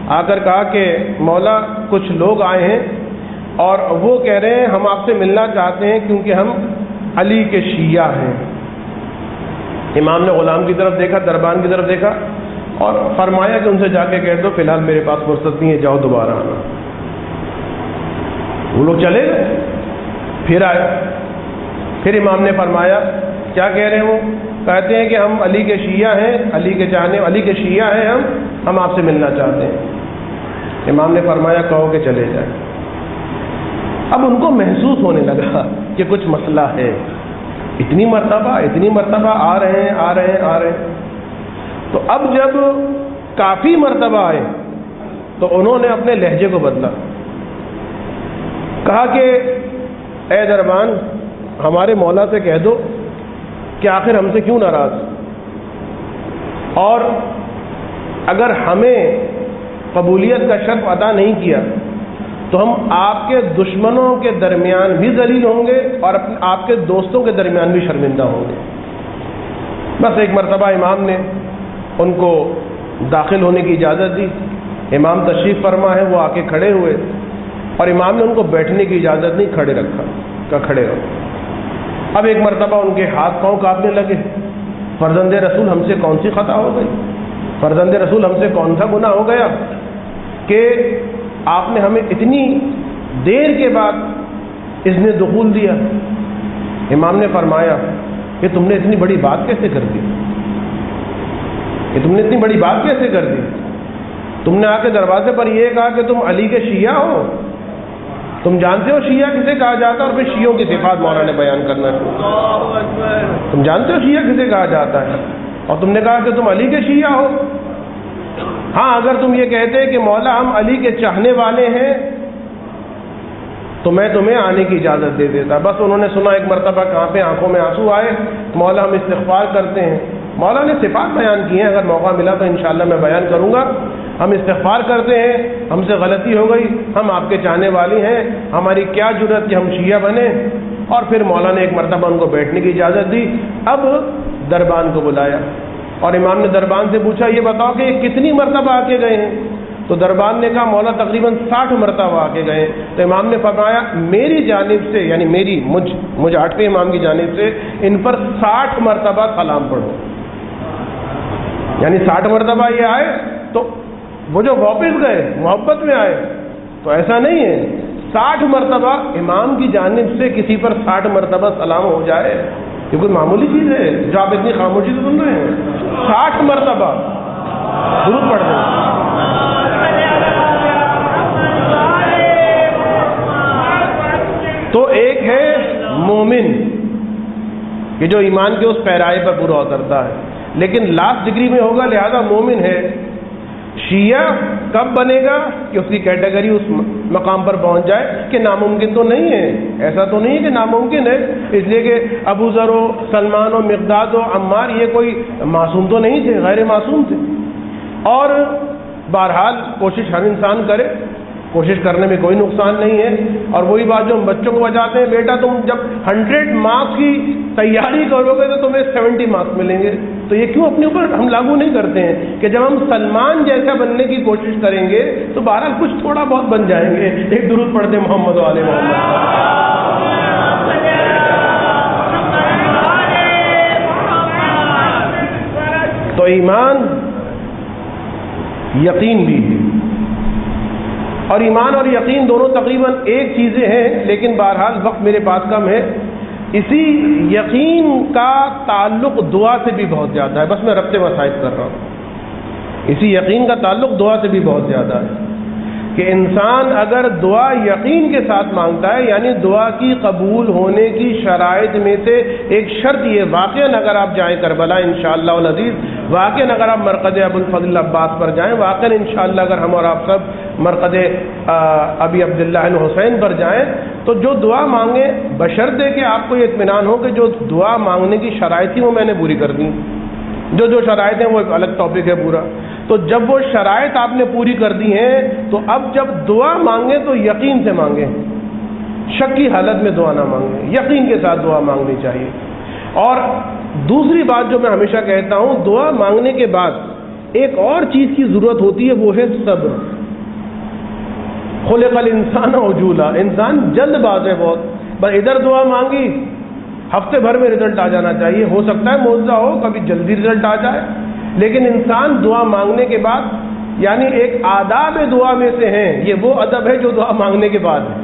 آ کر کہا کہ مولا کچھ لوگ آئے ہیں اور وہ کہہ رہے ہیں ہم آپ سے ملنا چاہتے ہیں کیونکہ ہم علی کے شیعہ ہیں۔ امام نے غلام کی طرف دیکھا، دربان کی طرف دیکھا اور فرمایا کہ ان سے جا کے کہہ دو فی الحال میرے پاس فرصت نہیں ہے، جاؤ دوبارہ آنا۔ وہ لوگ چلے گئے، پھر آئے، پھر امام نے فرمایا کیا کہہ رہے ہیں؟ وہ کہتے ہیں کہ ہم علی کے شیعہ ہیں، علی کے شیعہ ہیں، ہم آپ سے ملنا چاہتے ہیں۔ امام نے فرمایا کہو کہ چلے جائیں۔ اب ان کو محسوس ہونے لگا کہ کچھ مسئلہ ہے، اتنی مرتبہ آ رہے ہیں، تو اب جب کافی مرتبہ آئے تو انہوں نے اپنے لہجے کو بدلا، کہا کہ اے دربان ہمارے مولا سے کہہ دو کہ آخر ہم سے کیوں ناراض، اور اگر ہمیں قبولیت کا شرط ادا نہیں کیا تو ہم آپ کے دشمنوں کے درمیان بھی ذلیل ہوں گے اور آپ کے دوستوں کے درمیان بھی شرمندہ ہوں گے۔ بس ایک مرتبہ امام نے ان کو داخل ہونے کی اجازت دی، امام تشریف فرما ہے، وہ آ کے کھڑے ہوئے اور امام نے ان کو بیٹھنے کی اجازت نہیں، کھڑے رکھا، کہا کھڑے رہو۔ اب ایک مرتبہ ان کے ہاتھ پاؤں کانپنے لگے، فرزند رسول ہم سے کون سی خطا ہو گئی، فرزند رسول ہم سے کون سا گناہ ہو گیا کہ آپ نے ہمیں اتنی دیر کے بعد اذن دخول دیا۔ امام نے فرمایا کہ تم نے اتنی بڑی بات کیسے کر دی، تم نے آ کے دروازے پر یہ کہا کہ تم علی کے شیعہ ہو۔ تم جانتے ہو شیعہ کسے کہا جاتا ہے؟ اور پھر شیعوں کی صفات مولانا نے بیان کرنا ہے۔ تم جانتے ہو شیعہ کسے کہا جاتا ہے، اور تم نے کہا کہ تم علی کے شیعہ ہو۔ ہاں اگر تم یہ کہتے کہ مولا ہم علی کے چاہنے والے ہیں تو میں تمہیں آنے کی اجازت دے دیتا۔ بس انہوں نے سنا، ایک مرتبہ کہاں پہ آنکھوں میں آنسو آئے، مولا ہم استغفار کرتے ہیں۔ مولا نے صفات بیان کی ہیں، اگر موقع ملا تو انشاءاللہ میں بیان کروں گا۔ ہم استغفار کرتے ہیں، ہم سے غلطی ہو گئی، ہم آپ کے چاہنے والی ہیں، ہماری کیا جرأت کہ ہم شیعہ بنے۔ اور پھر مولا نے ایک مرتبہ ان کو بیٹھنے کی اجازت دی۔ اب دربان کو بلایا اور امام نے دربان سے پوچھا یہ بتاؤ کہ یہ کتنی مرتبہ آ کے گئے ہیں؟ تو دربان نے کہا مولا تقریباً 60 مرتبہ آ کے گئے۔ تو امام نے فرمایا میری جانب سے، یعنی مجھ 8ویں امام کی جانب سے ان پر 60 مرتبہ سلام پڑھو۔ یعنی 60 مرتبہ یہ آئے تو وہ جو واپس گئے محبت میں آئے، تو ایسا نہیں ہے 60 مرتبہ امام کی جانب سے کسی پر 60 مرتبہ سلام ہو جائے، یہ کوئی معمولی چیز ہے جو آپ اتنی خاموشی سے سن رہے ہیں؟ 60 مرتبہ درود پڑھ دیں۔ تو ایک ہے مومن کہ جو ایمان کے اس پیرائے پر پورا اترتا ہے، لیکن لاسٹ ڈگری میں ہوگا، لہذا مومن ہے۔ شیعہ کب بنے گا کہ اس کی کیٹیگری اس مقام پر پہنچ جائے کہ ناممکن تو نہیں ہے، ایسا تو نہیں ہے کہ ناممکن ہے، اس لیے کہ ابو ذر و سلمان و مقداد و عمار یہ کوئی معصوم تو نہیں تھے، غیر معصوم تھے۔ اور بہرحال کوشش ہر انسان کرے، کوشش کرنے میں کوئی نقصان نہیں ہے۔ اور وہی بات جو ہم بچوں کو بتاتے ہیں، بیٹا تم جب 100 مارکس کی تیاری کرو گے تو تمہیں 70 مارکس ملیں گے، تو یہ کیوں اپنے اوپر ہم لاگو نہیں کرتے ہیں کہ جب ہم سلمان جیسا بننے کی کوشش کریں گے تو بہرحال کچھ تھوڑا بہت بن جائیں گے۔ ایک درود پڑھتے محمد و آل محمد۔ تو ایمان یقین بھی ہے، اور ایمان اور یقین دونوں تقریباً ایک چیزیں ہیں، لیکن بہرحال وقت میرے پاس کم ہے۔ اسی یقین کا تعلق دعا سے بھی بہت زیادہ ہے، بس میں ربط وسائط کر رہا ہوں۔ اسی یقین کا تعلق دعا سے بھی بہت زیادہ ہے کہ انسان اگر دعا یقین کے ساتھ مانگتا ہے، یعنی دعا کی قبول ہونے کی شرائط میں سے ایک شرط یہ، واقعاً اگر آپ جائیں کربلا انشاءاللہ العزیز، واقعاً اگر آپ مرقد ابوالفضل عباس پر جائیں، واقعاً انشاءاللہ اگر ہم اور آپ سب مرقد ابی عبداللہ الحسین پر جائیں، تو جو دعا مانگیں بشرطے کہ آپ کو یہ اطمینان ہو کہ جو دعا مانگنے کی شرائط تھی وہ میں نے پوری کر دی۔ جو شرائط ہیں وہ ایک الگ ٹاپک ہے پورا، تو جب وہ شرائط آپ نے پوری کر دی ہیں تو اب جب دعا مانگیں تو یقین سے مانگیں، شک کی حالت میں دعا نہ مانگیں، یقین کے ساتھ دعا مانگنی چاہیے۔ اور دوسری بات جو میں ہمیشہ کہتا ہوں، دعا مانگنے کے بعد ایک اور چیز کی ضرورت ہوتی ہے، وہ ہے صبر۔ خلق الانسان عجولا، انسان جلد باز ہے بہت، بس ادھر دعا مانگی ہفتے بھر میں رزلٹ آ جانا چاہیے، ہو سکتا ہے معجزہ ہو، کبھی جلدی رزلٹ آ جائے، لیکن انسان دعا مانگنے کے بعد، یعنی ایک آداب دعا میں سے ہیں، یہ وہ ادب ہے جو دعا مانگنے کے بعد ہے۔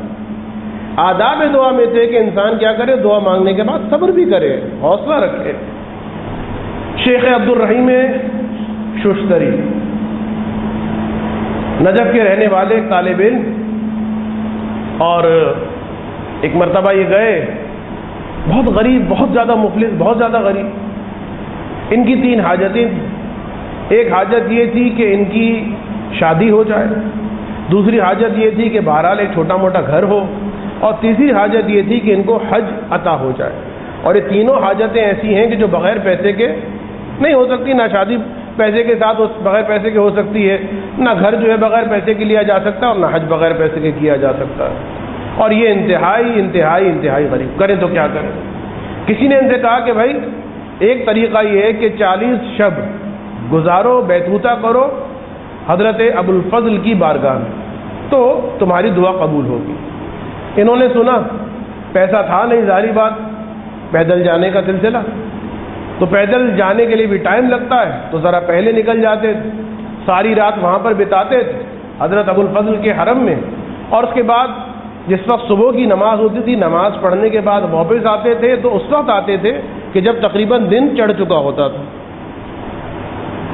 آداب دعا میں سے کہ انسان کیا کرے، دعا مانگنے کے بعد صبر بھی کرے، حوصلہ رکھے۔ شیخ عبد الرحیم ششتری نجف کے رہنے والے طالب علم، اور ایک مرتبہ یہ گئے، بہت غریب، بہت زیادہ مفلس، بہت زیادہ غریب۔ ان کی 3 حاجتیں تھیں۔ ایک حاجت یہ تھی کہ ان کی شادی ہو جائے، دوسری حاجت یہ تھی کہ بہرحال ایک چھوٹا موٹا گھر ہو، اور تیسری حاجت یہ تھی کہ ان کو حج عطا ہو جائے۔ اور یہ تینوں حاجتیں ایسی ہیں کہ جو بغیر پیسے کے نہیں ہو سکتی، نہ شادی پیسے کے ساتھ بغیر پیسے کے ہو سکتی ہے، نہ گھر جو ہے بغیر پیسے کے لیا جا سکتا ہے، اور نہ حج بغیر پیسے کے کیا جا سکتا ہے۔ اور یہ انتہائی غریب، کریں تو کیا کریں۔ کسی نے ان سے کہا کہ بھائی ایک طریقہ یہ ہے کہ 40 شب گزارو، بیتوتہ کرو حضرت ابوالفضل کی بارگاہ میں، تو تمہاری دعا قبول ہوگی۔ انہوں نے سنا، پیسہ تھا نہیں، ظاہری بات، پیدل جانے کا سلسلہ، تو پیدل جانے کے لیے بھی ٹائم لگتا ہے، تو ذرا پہلے نکل جاتے تھے، ساری رات وہاں پر بتاتے تھے حضرت ابوالفضل کے حرم میں، اور اس کے بعد جس وقت صبح کی نماز ہوتی تھی، نماز پڑھنے کے بعد واپس آتے تھے، تو اس وقت آتے تھے کہ جب تقریباً دن چڑھ چکا ہوتا تھا۔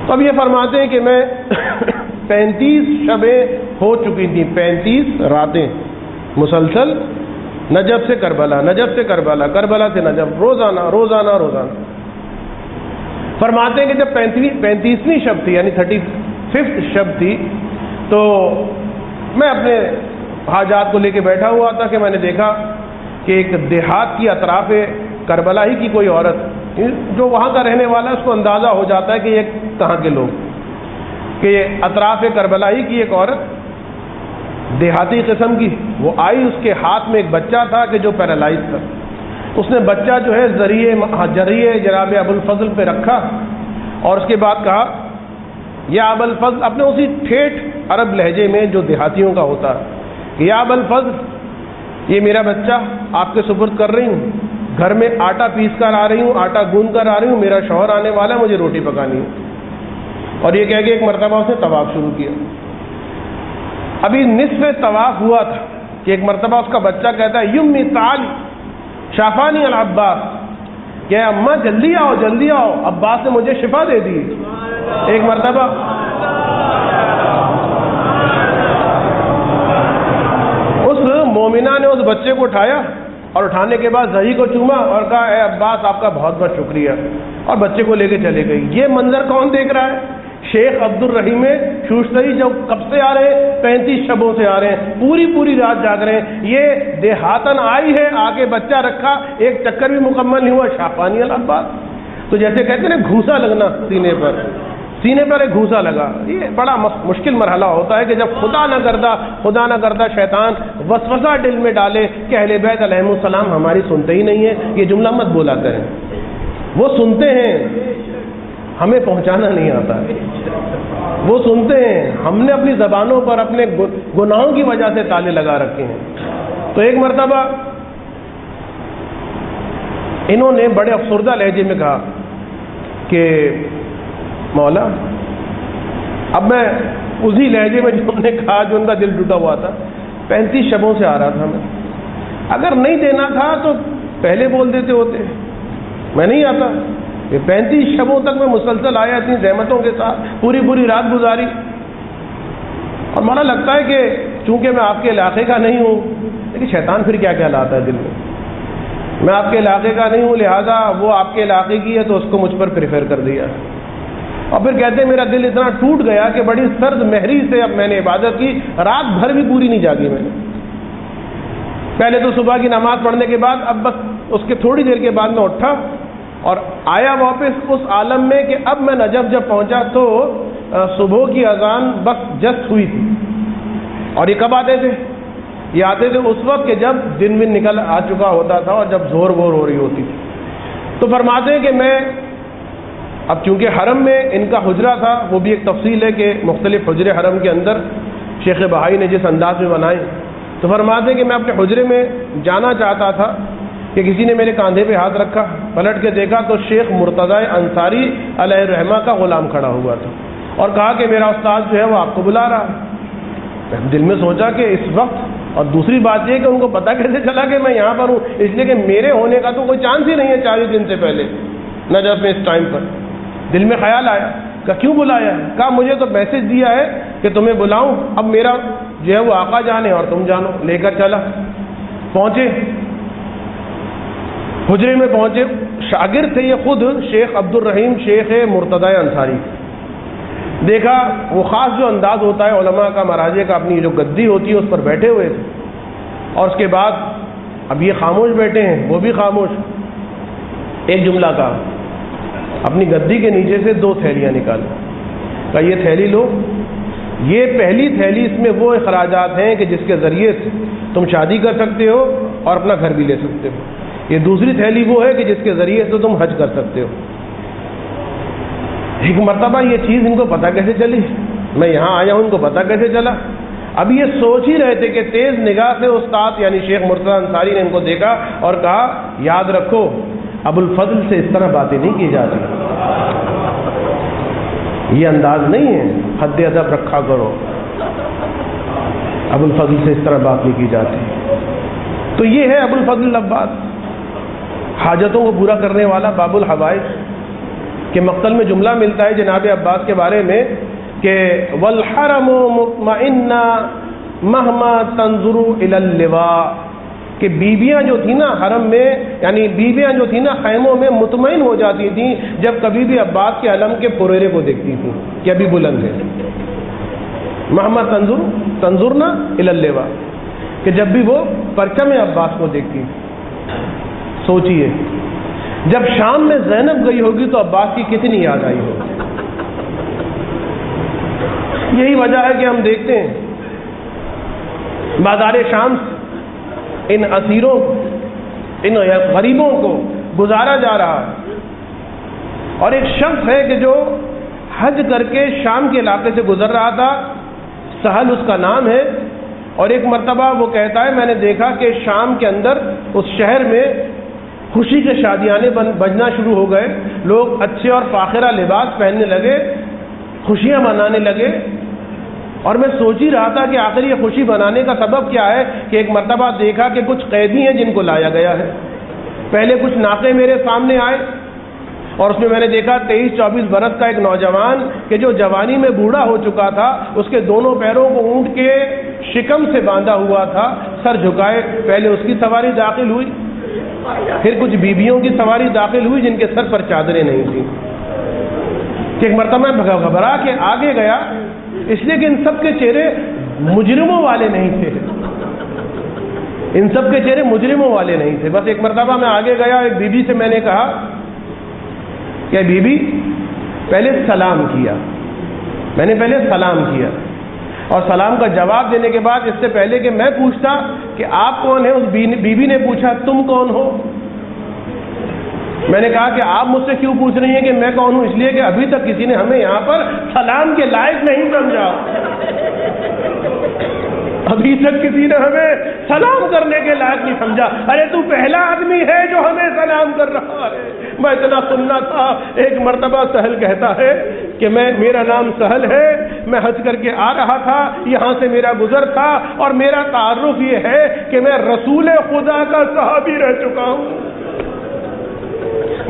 تو اب یہ فرماتے ہیں کہ میں 35 شبیں ہو چکی تھیں، 35 راتیں مسلسل، نجف سے کربلا، نجف سے کربلا، کربلا سے نجف، روزانہ۔ فرماتے ہیں کہ جب 35ویں شب تھی، یعنی 35 شب تھی، تو میں اپنے حاجات کو لے کے بیٹھا ہوا تھا کہ میں نے دیکھا کہ ایک دیہات کی اطراف کربلا ہی کی کوئی عورت، جو وہاں کا رہنے والا ہے اس کو اندازہ ہو جاتا ہے کہ یہ کہاں کے لوگ، کہ یہ اطراف کربلا ہی کی ایک عورت دیہاتی قسم کی، وہ آئی، اس کے ہاتھ میں ایک بچہ تھا کہ جو پیرالائز تھا۔ اس نے بچہ جو ہے ذریعے جناب ابوالفضل پہ رکھا، اور اس کے بعد کہا یا ابوالفضل، اپنے اسی ٹھیٹھ عرب لہجے میں جو دیہاتیوں کا ہوتا ہے، کہ یا ابوالفضل، یہ میرا بچہ آپ کے سپرد کر رہی ہوں، گھر میں آٹا پیس کر آ رہی ہوں، آٹا گوندھ کر آ رہی ہوں، میرا شوہر آنے والا ہے، مجھے روٹی پکانی ہے۔ اور یہ کہہ کے ایک مرتبہ اس نے طواف شروع کیا۔ ابھی نصف طواف ہوا تھا کہ ایک مرتبہ اس کا بچہ کہتا ہے یمی تعالی شافانی العباس، کہ اماں جلدی آؤ، عباس نے مجھے شفا دے دی۔ ایک مرتبہ اس مومنہ نے اس بچے کو اٹھایا اور اٹھانے کے بعد زہی کو چوما اور کہا اے عباس آپ کا بہت بہت شکریہ، اور بچے کو لے کے چلے گئی۔ یہ منظر کون دیکھ رہا ہے؟ شیخ عبد الرحیم شوشتری جو کب سے آ رہے ہیں، 35 شبوں سے آ رہے ہیں، پوری رات جاگ رہے ہیں۔ یہ دیہاتن آئی ہے، آگے بچہ رکھا، ایک چکر بھی مکمل نہیں ہوا، شاپانی العباس۔ تو جیسے کہتے ہیں نا گھوسا لگنا سینے پر ایک گھوسا لگا۔ یہ بڑا مشکل مرحلہ ہوتا ہے کہ جب خدا نہ کردہ شیطان وسوسہ دل میں ڈالے کہ اہل بیت علیہم السلام ہماری سنتے ہی نہیں ہیں، یہ جملہ مت بولا کریں۔ وہ سنتے ہیں، ہمیں پہنچانا نہیں آتا ہے۔ وہ سنتے ہیں، ہم نے اپنی زبانوں پر اپنے گناہوں کی وجہ سے تالے لگا رکھے ہیں۔ تو ایک مرتبہ انہوں نے بڑے افسردہ لہجے میں کہا کہ مولا، اب میں اسی لہجے میں جو انہوں نے کہا، جو ان کا دل ٹوٹا ہوا تھا، 35 شبوں سے آ رہا تھا میں، اگر نہیں دینا تھا تو پہلے بول دیتے ہوتے، میں نہیں آتا۔ یہ 35 شبوں تک میں مسلسل آیا، اتنی زحمتوں کے ساتھ پوری رات گزاری، اور مانا لگتا ہے کہ چونکہ میں آپ کے علاقے کا نہیں ہوں، لیکن شیطان پھر کیا کیا لاتا ہے دل میں آپ کے علاقے کا نہیں ہوں، لہٰذا وہ آپ کے علاقے کی ہے تو اس کو مجھ پر پریفر کر دیا۔ اور پھر کہتے ہیں میرا دل اتنا ٹوٹ گیا کہ بڑی سرد مہری سے اب میں نے عبادت کی، رات بھر بھی پوری نہیں جاگی میں نے۔ پہلے تو صبح کی نماز پڑھنے کے بعد، اب بس اس کے تھوڑی دیر کے بعد میں اٹھا اور آیا واپس اس عالم میں کہ اب میں نجف جب پہنچا تو صبح کی اذان بس جسٹ ہوئی تھی۔ اور یہ کب آتے تھے؟ یہ آتے تھے اس وقت کہ جب دن میں نکل آ چکا ہوتا تھا اور جب زور وور ہو رہی ہوتی تھی۔ تو فرماتے ہیں کہ میں اب چونکہ حرم میں ان کا حجرہ تھا، وہ بھی ایک تفصیل ہے کہ مختلف حجرے حرم کے اندر شیخ بہائی نے جس انداز میں بنائے، تو فرماتے ہیں کہ میں اپنے حجرے میں جانا چاہتا تھا کہ کسی نے میرے کاندھے پہ ہاتھ رکھا، پلٹ کے دیکھا تو شیخ مرتضی انصاری علیہ الرحمہ کا غلام کھڑا ہوا تھا اور کہا کہ میرا استاد جو ہے وہ آپ کو بلا رہا ہے۔ دل میں سوچا کہ اس وقت، اور دوسری بات یہ کہ ان کو پتہ کیسے چلا کہ میں یہاں پر ہوں، اس لیے کہ میرے ہونے کا تو کوئی چانس ہی نہیں ہے 40 دن سے پہلے نجف میں اس ٹائم پر۔ دل میں خیال آیا کہ کیوں بلایا ہے؟ کہا مجھے تو میسج دیا ہے کہ تمہیں بلاؤں، اب میرا جو ہے وہ آقا جانے اور تم جانو، لے کر چلا۔ پہنچے حجرے میں، پہنچے، شاگرد تھے یہ خود شیخ عبد الرحیم شیخ مرتضی انصاری۔ دیکھا وہ خاص جو انداز ہوتا ہے علماء کا، مراجع کا، اپنی جو گدی ہوتی ہے اس پر بیٹھے ہوئے تھے، اور اس کے بعد اب یہ خاموش بیٹھے ہیں، وہ بھی خاموش۔ ایک جملہ کہا، اپنی گدی کے نیچے سے 2 تھیلیاں نکالی، کہا یہ تھیلی لو، یہ پہلی تھیلی، اس میں وہ اخراجات ہیں کہ جس کے ذریعے سے تم شادی کر سکتے ہو اور اپنا گھر بھی لے سکتے ہو۔ یہ دوسری تھیلی وہ ہے کہ جس کے ذریعے سے تم حج کر سکتے ہو۔ ایک مرتبہ یہ چیز ان کو پتہ کیسے چلی؟ میں یہاں آیا ہوں، ان کو پتہ کیسے چلا؟ اب یہ سوچ ہی رہے تھے کہ تیز نگاہ سے استاد یعنی شیخ مرتضی انصاری نے ان کو دیکھا اور کہا یاد رکھو ابو الفضل سے اس طرح باتیں نہیں کی جاتی، یہ انداز نہیں ہے، حد ادب رکھا کرو، ابو الفضل سے اس طرح بات نہیں کی جاتی۔ تو یہ ہے ابو الفضل العباس، حاجتوں کو پورا کرنے والا، باب الحوائج کے مقتل میں جملہ ملتا ہے جناب عباس کے بارے میں کہ والحرم مطمئنہ مہما تنظر الی اللواء، کہ بیویاں جو تھیں نا حرم میں، یعنی بیویاں جو تھیں نا خیموں میں مطمئن ہو جاتی تھیں جب کبھی بھی عباس کے علم کے پھریرے کو دیکھتی تھیں کہ ابھی بلند ہے۔ مہما تنظرنا الی اللواء، کہ جب بھی وہ پرچم عباس کو دیکھتی۔ سوچئے جب شام میں زینب گئی ہوگی تو عباس کی کتنی یاد آئی ہوگی۔ یہی وجہ ہے کہ ہم دیکھتے ہیں بازار شام ان اسیروں، ان غریبوں کو گزارا جا رہا ہے، اور ایک شخص ہے کہ جو حج کر کے شام کے علاقے سے گزر رہا تھا، سہل اس کا نام ہے، اور ایک مرتبہ وہ کہتا ہے میں نے دیکھا کہ شام کے اندر اس شہر میں خوشی کے شادیانے بجنا شروع ہو گئے، لوگ اچھے اور فاخرہ لباس پہننے لگے، خوشیاں منانے لگے، اور میں سوچ ہی رہا تھا کہ آخر یہ خوشی منانے کا سبب کیا ہے کہ ایک مرتبہ دیکھا کہ کچھ قیدی ہیں جن کو لایا گیا ہے۔ پہلے کچھ ناقے میرے سامنے آئے اور اس میں میں نے دیکھا 23-24 برس کا ایک نوجوان کہ جو جوانی میں بوڑھا ہو چکا تھا، اس کے دونوں پیروں کو اونٹ کے شکم سے باندھا ہوا تھا، سر جھکائے، پہلے اس کی سواری داخل ہوئی، پھر کچھ بیویوں کی سواری داخل ہوئی جن کے سر پر چادریں نہیں تھیں، کہ ایک مرتبہ میں گھبرا کے آگے گیا، اس لیے کہ ان سب کے چہرے مجرموں والے نہیں تھے، ان سب کے چہرے مجرموں والے نہیں تھے۔ بس ایک مرتبہ میں آگے گیا، ایک بیوی سے میں نے کہا کہ بی بی پہلے سلام کیا، میں نے پہلے سلام کیا، اور سلام کا جواب دینے کے بعد اس سے پہلے کہ میں پوچھتا کہ آپ کون ہیں، اس بی بی نے پوچھا تم کون ہو۔ میں نے کہا کہ آپ مجھ سے کیوں پوچھ رہی ہیں کہ میں کون ہوں؟ اس لیے کہ ابھی تک کسی نے ہمیں یہاں پر سلام کے لائق نہیں سمجھا، ابھی تک کسی نے ہمیں سلام کرنے کے لائق نہیں سمجھا۔ ارے تو پہلا آدمی ہے جو ہمیں سلام کر رہا ہے۔ میں اتنا سننا تھا، ایک مرتبہ سہل کہتا ہے کہ میرا نام سہل ہے، میں حج کر کے آ رہا تھا، یہاں سے میرا گزر تھا، اور میرا تعارف یہ ہے کہ میں رسول خدا کا صحابی رہ چکا ہوں۔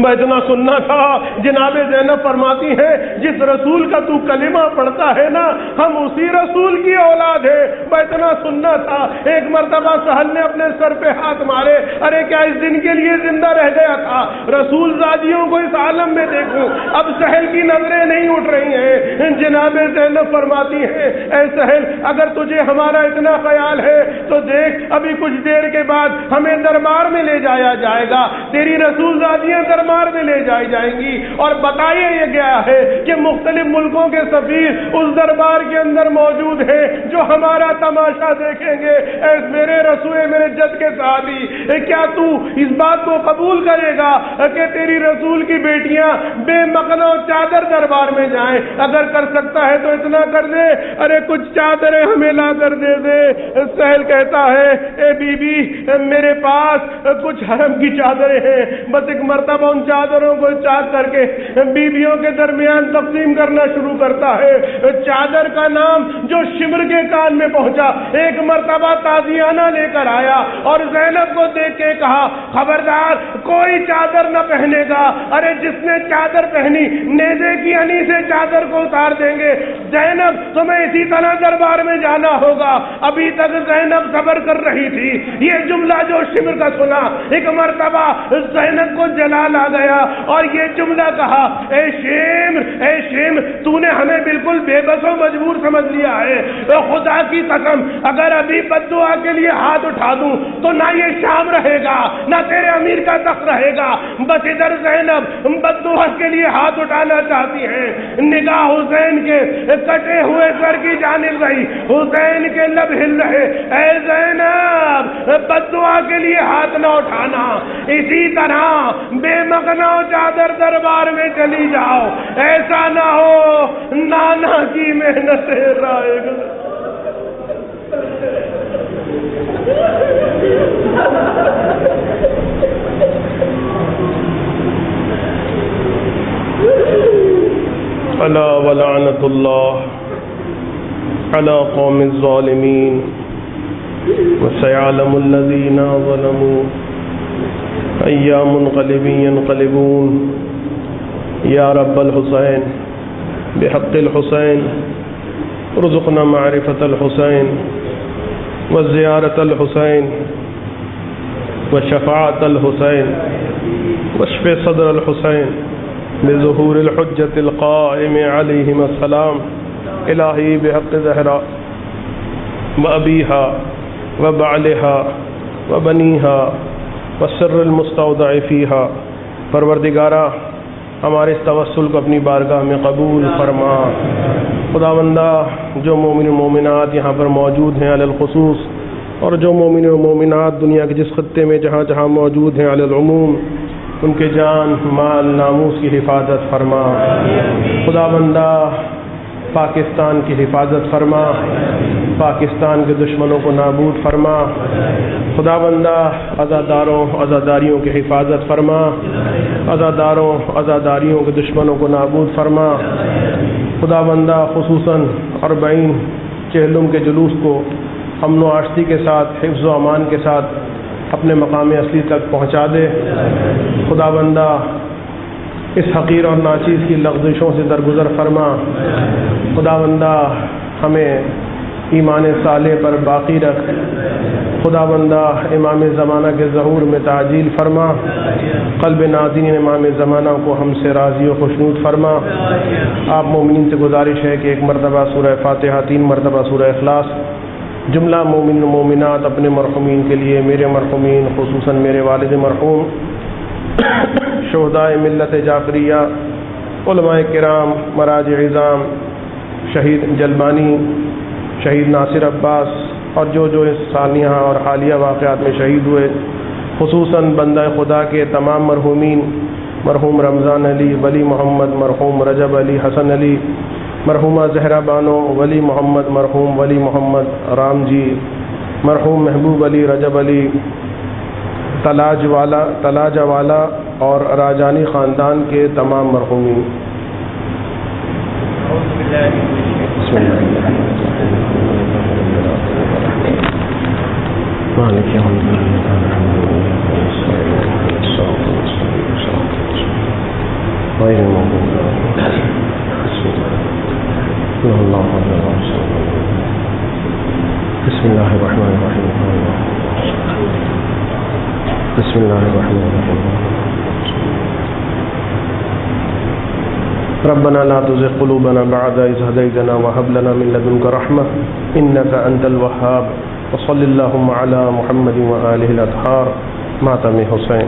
میں اتنا سننا تھا، جناب زینب فرماتی ہیں جس رسول کا تو کلمہ پڑھتا ہے نا، ہم اسی رسول کی اولاد ہے۔ میں اتنا سننا تھا، ایک مرتبہ سہل نے اپنے سر پہ ہاتھ مارے، ارے کیا اس دن کے لیے زندہ رہ گیا تھا، رسول زادیوں کو اس عالم میں دیکھوں۔ اب سہل کی نظریں نہیں اٹھ رہی ہیں۔ جناب زینب فرماتی ہیں اے سہل، اگر تجھے ہمارا اتنا خیال ہے تو دیکھ، ابھی کچھ دیر کے بعد ہمیں دربار میں لے جایا جائے گا، تیری رسول زادیاں دربار میں لے جائی جائیں گی، اور بتایا یہ گیا ہے کہ مختلف ملکوں کے سفیر اس دربار کے اندر موجود ہیں جو ہمارا تماشا دیکھیں گے۔ اے میرے رسول، میرے جد کے صحابی، کیا تو اس بات کو قبول کرے گا کہ تیری رسول کی بیٹیاں بے مقنا چادر دربار میں جائیں؟ اگر کر سکتا ہے تو اتنا کر دے، ارے کچھ چادریں ہمیں لا کر دے دے۔ سہل کہتا ہے اے بی بی، میرے پاس کچھ حرم کی چادریں ہیں، بس ایک مرتبہ ان چادروں کو چاک کر کے بیویوں کے درمیان تقسیم کرنا شروع کرتا ہے۔ چادر کا نام جو شمر کے کان میں پہنچا، ایک مرتبہ تازیانہ لے کر آیا اور زینب کو دیکھ کے کہا خبردار کوئی چادر نہ پہنے گا، ارے جس نے چادر پہنی نیزے کی ہنی سے چادر کو اتار دیں گے۔ زینب تمہیں اسی طرح دربار میں جانا ہوگا۔ ابھی تک زینب صبر کر رہی تھی، یہ جملہ جو شمر کا سنا، ایک مرتبہ زینب کو جلال آ گیا اور یہ جملہ کہا اے شمر، تو نے ہمیں بالکل بے بس و مجبور سمجھ لیا ہے، خدا کی قسم اگر ابھی بددعا کے لیے ہاتھ اٹھا دوں تو نہ یہ شام رہے گا نہ تیرے امیر کا تخت رہے گا۔ بس ادھر زینب بددعا کے لیے ہاتھ اٹھانا چاہتی ہے، نگاہ حسین کے کٹے ہوئے سر کی جانب رہی، حسین کے لب ہل رہے، اے زینب بددعا کے لیے ہاتھ نہ اٹھانا، اسی طرح بے مغنا چادر دربار میں چلی جاؤ، ایسا نہ ہو نانا کی محنت رائے گا۔ الا ولعنت اللہ علی قوم الظالمین وسيعلم الذين ظلموا أي منقلب ينقلبون۔ یا رب الحسین بحق الحسین ارزقنا معرفة الحسین وزیارة الحسین وشفاعة الحسین واشف صدر الحسین بظہور الحجة القائم علیہم السلام۔ الہی بحق زہرا وأبیها وبعلها وبنیها والسر المستودع فیها، پروردگارہ ہمارے اس توسل کو اپنی بارگاہ میں قبول فرما۔ خداوندہ جو مومن و مومنات یہاں پر موجود ہیں علی الخصوص، اور جو مومن و مومنات دنیا کے جس خطے میں جہاں جہاں موجود ہیں علی العموم، ان کے جان مال ناموس کی حفاظت فرما۔ خداوندہ پاکستان کی حفاظت فرما، پاکستان کے دشمنوں کو نابود فرما۔ خداوندہ عزاداروں عزاداریوں کی حفاظت فرما، عزاداروں عزاداریوں کے دشمنوں کو نابود فرما۔ خداوندہ خصوصاً 40 چہلم کے جلوس کو امن و آشتی کے ساتھ، حفظ و امان کے ساتھ اپنے مقام اصلی تک پہنچا دے۔ خداوندہ اس حقیر اور ناچیز کی لغزشوں سے درگزر فرما۔ خداوندہ ہمیں ایمان صالح پر باقی رکھ۔ خداوندہ امام زمانہ کے ظہور میں تعجیل فرما، قلب ناظرین امام زمانہ کو ہم سے راضی و خوشنود فرما۔ آپ مومنین سے گزارش ہے کہ ایک مرتبہ سورہ فاتحہ، 3 مرتبہ سورہ اخلاص، جملہ مومن و مومنات اپنے مرحومین کے لیے، میرے مرحومین خصوصاً میرے والد مرحوم، شہدائے ملت جعفریہ، علماء کرام، مراجع عظام، شہید جلبانی، شہید ناصر عباس اور جو اس ثانیہ اور حالیہ واقعات میں شہید ہوئے، خصوصاً بندہ خدا کے تمام مرحومین، مرحوم رمضان علی، ولی محمد، مرحوم رجب علی، حسن علی، مرحومہ زہرا بانو، ولی محمد، مرحوم ولی محمد رام جی، مرحوم محبوب علی، رجب علی، تلاج والا اور راجانی خاندان کے تمام مرحومین۔ بسم اللہ مالک یوم بسم اللہ الرحمن الرحیم، بسم اللہ الرحمن الرحیم، ربنا لا تزغ قلوبنا بعد إذ هديتنا وهب لنا من لدنك رحمة إنك أنت الوهاب وصل اللهم على محمد وآله الأطهار ماتم حسین۔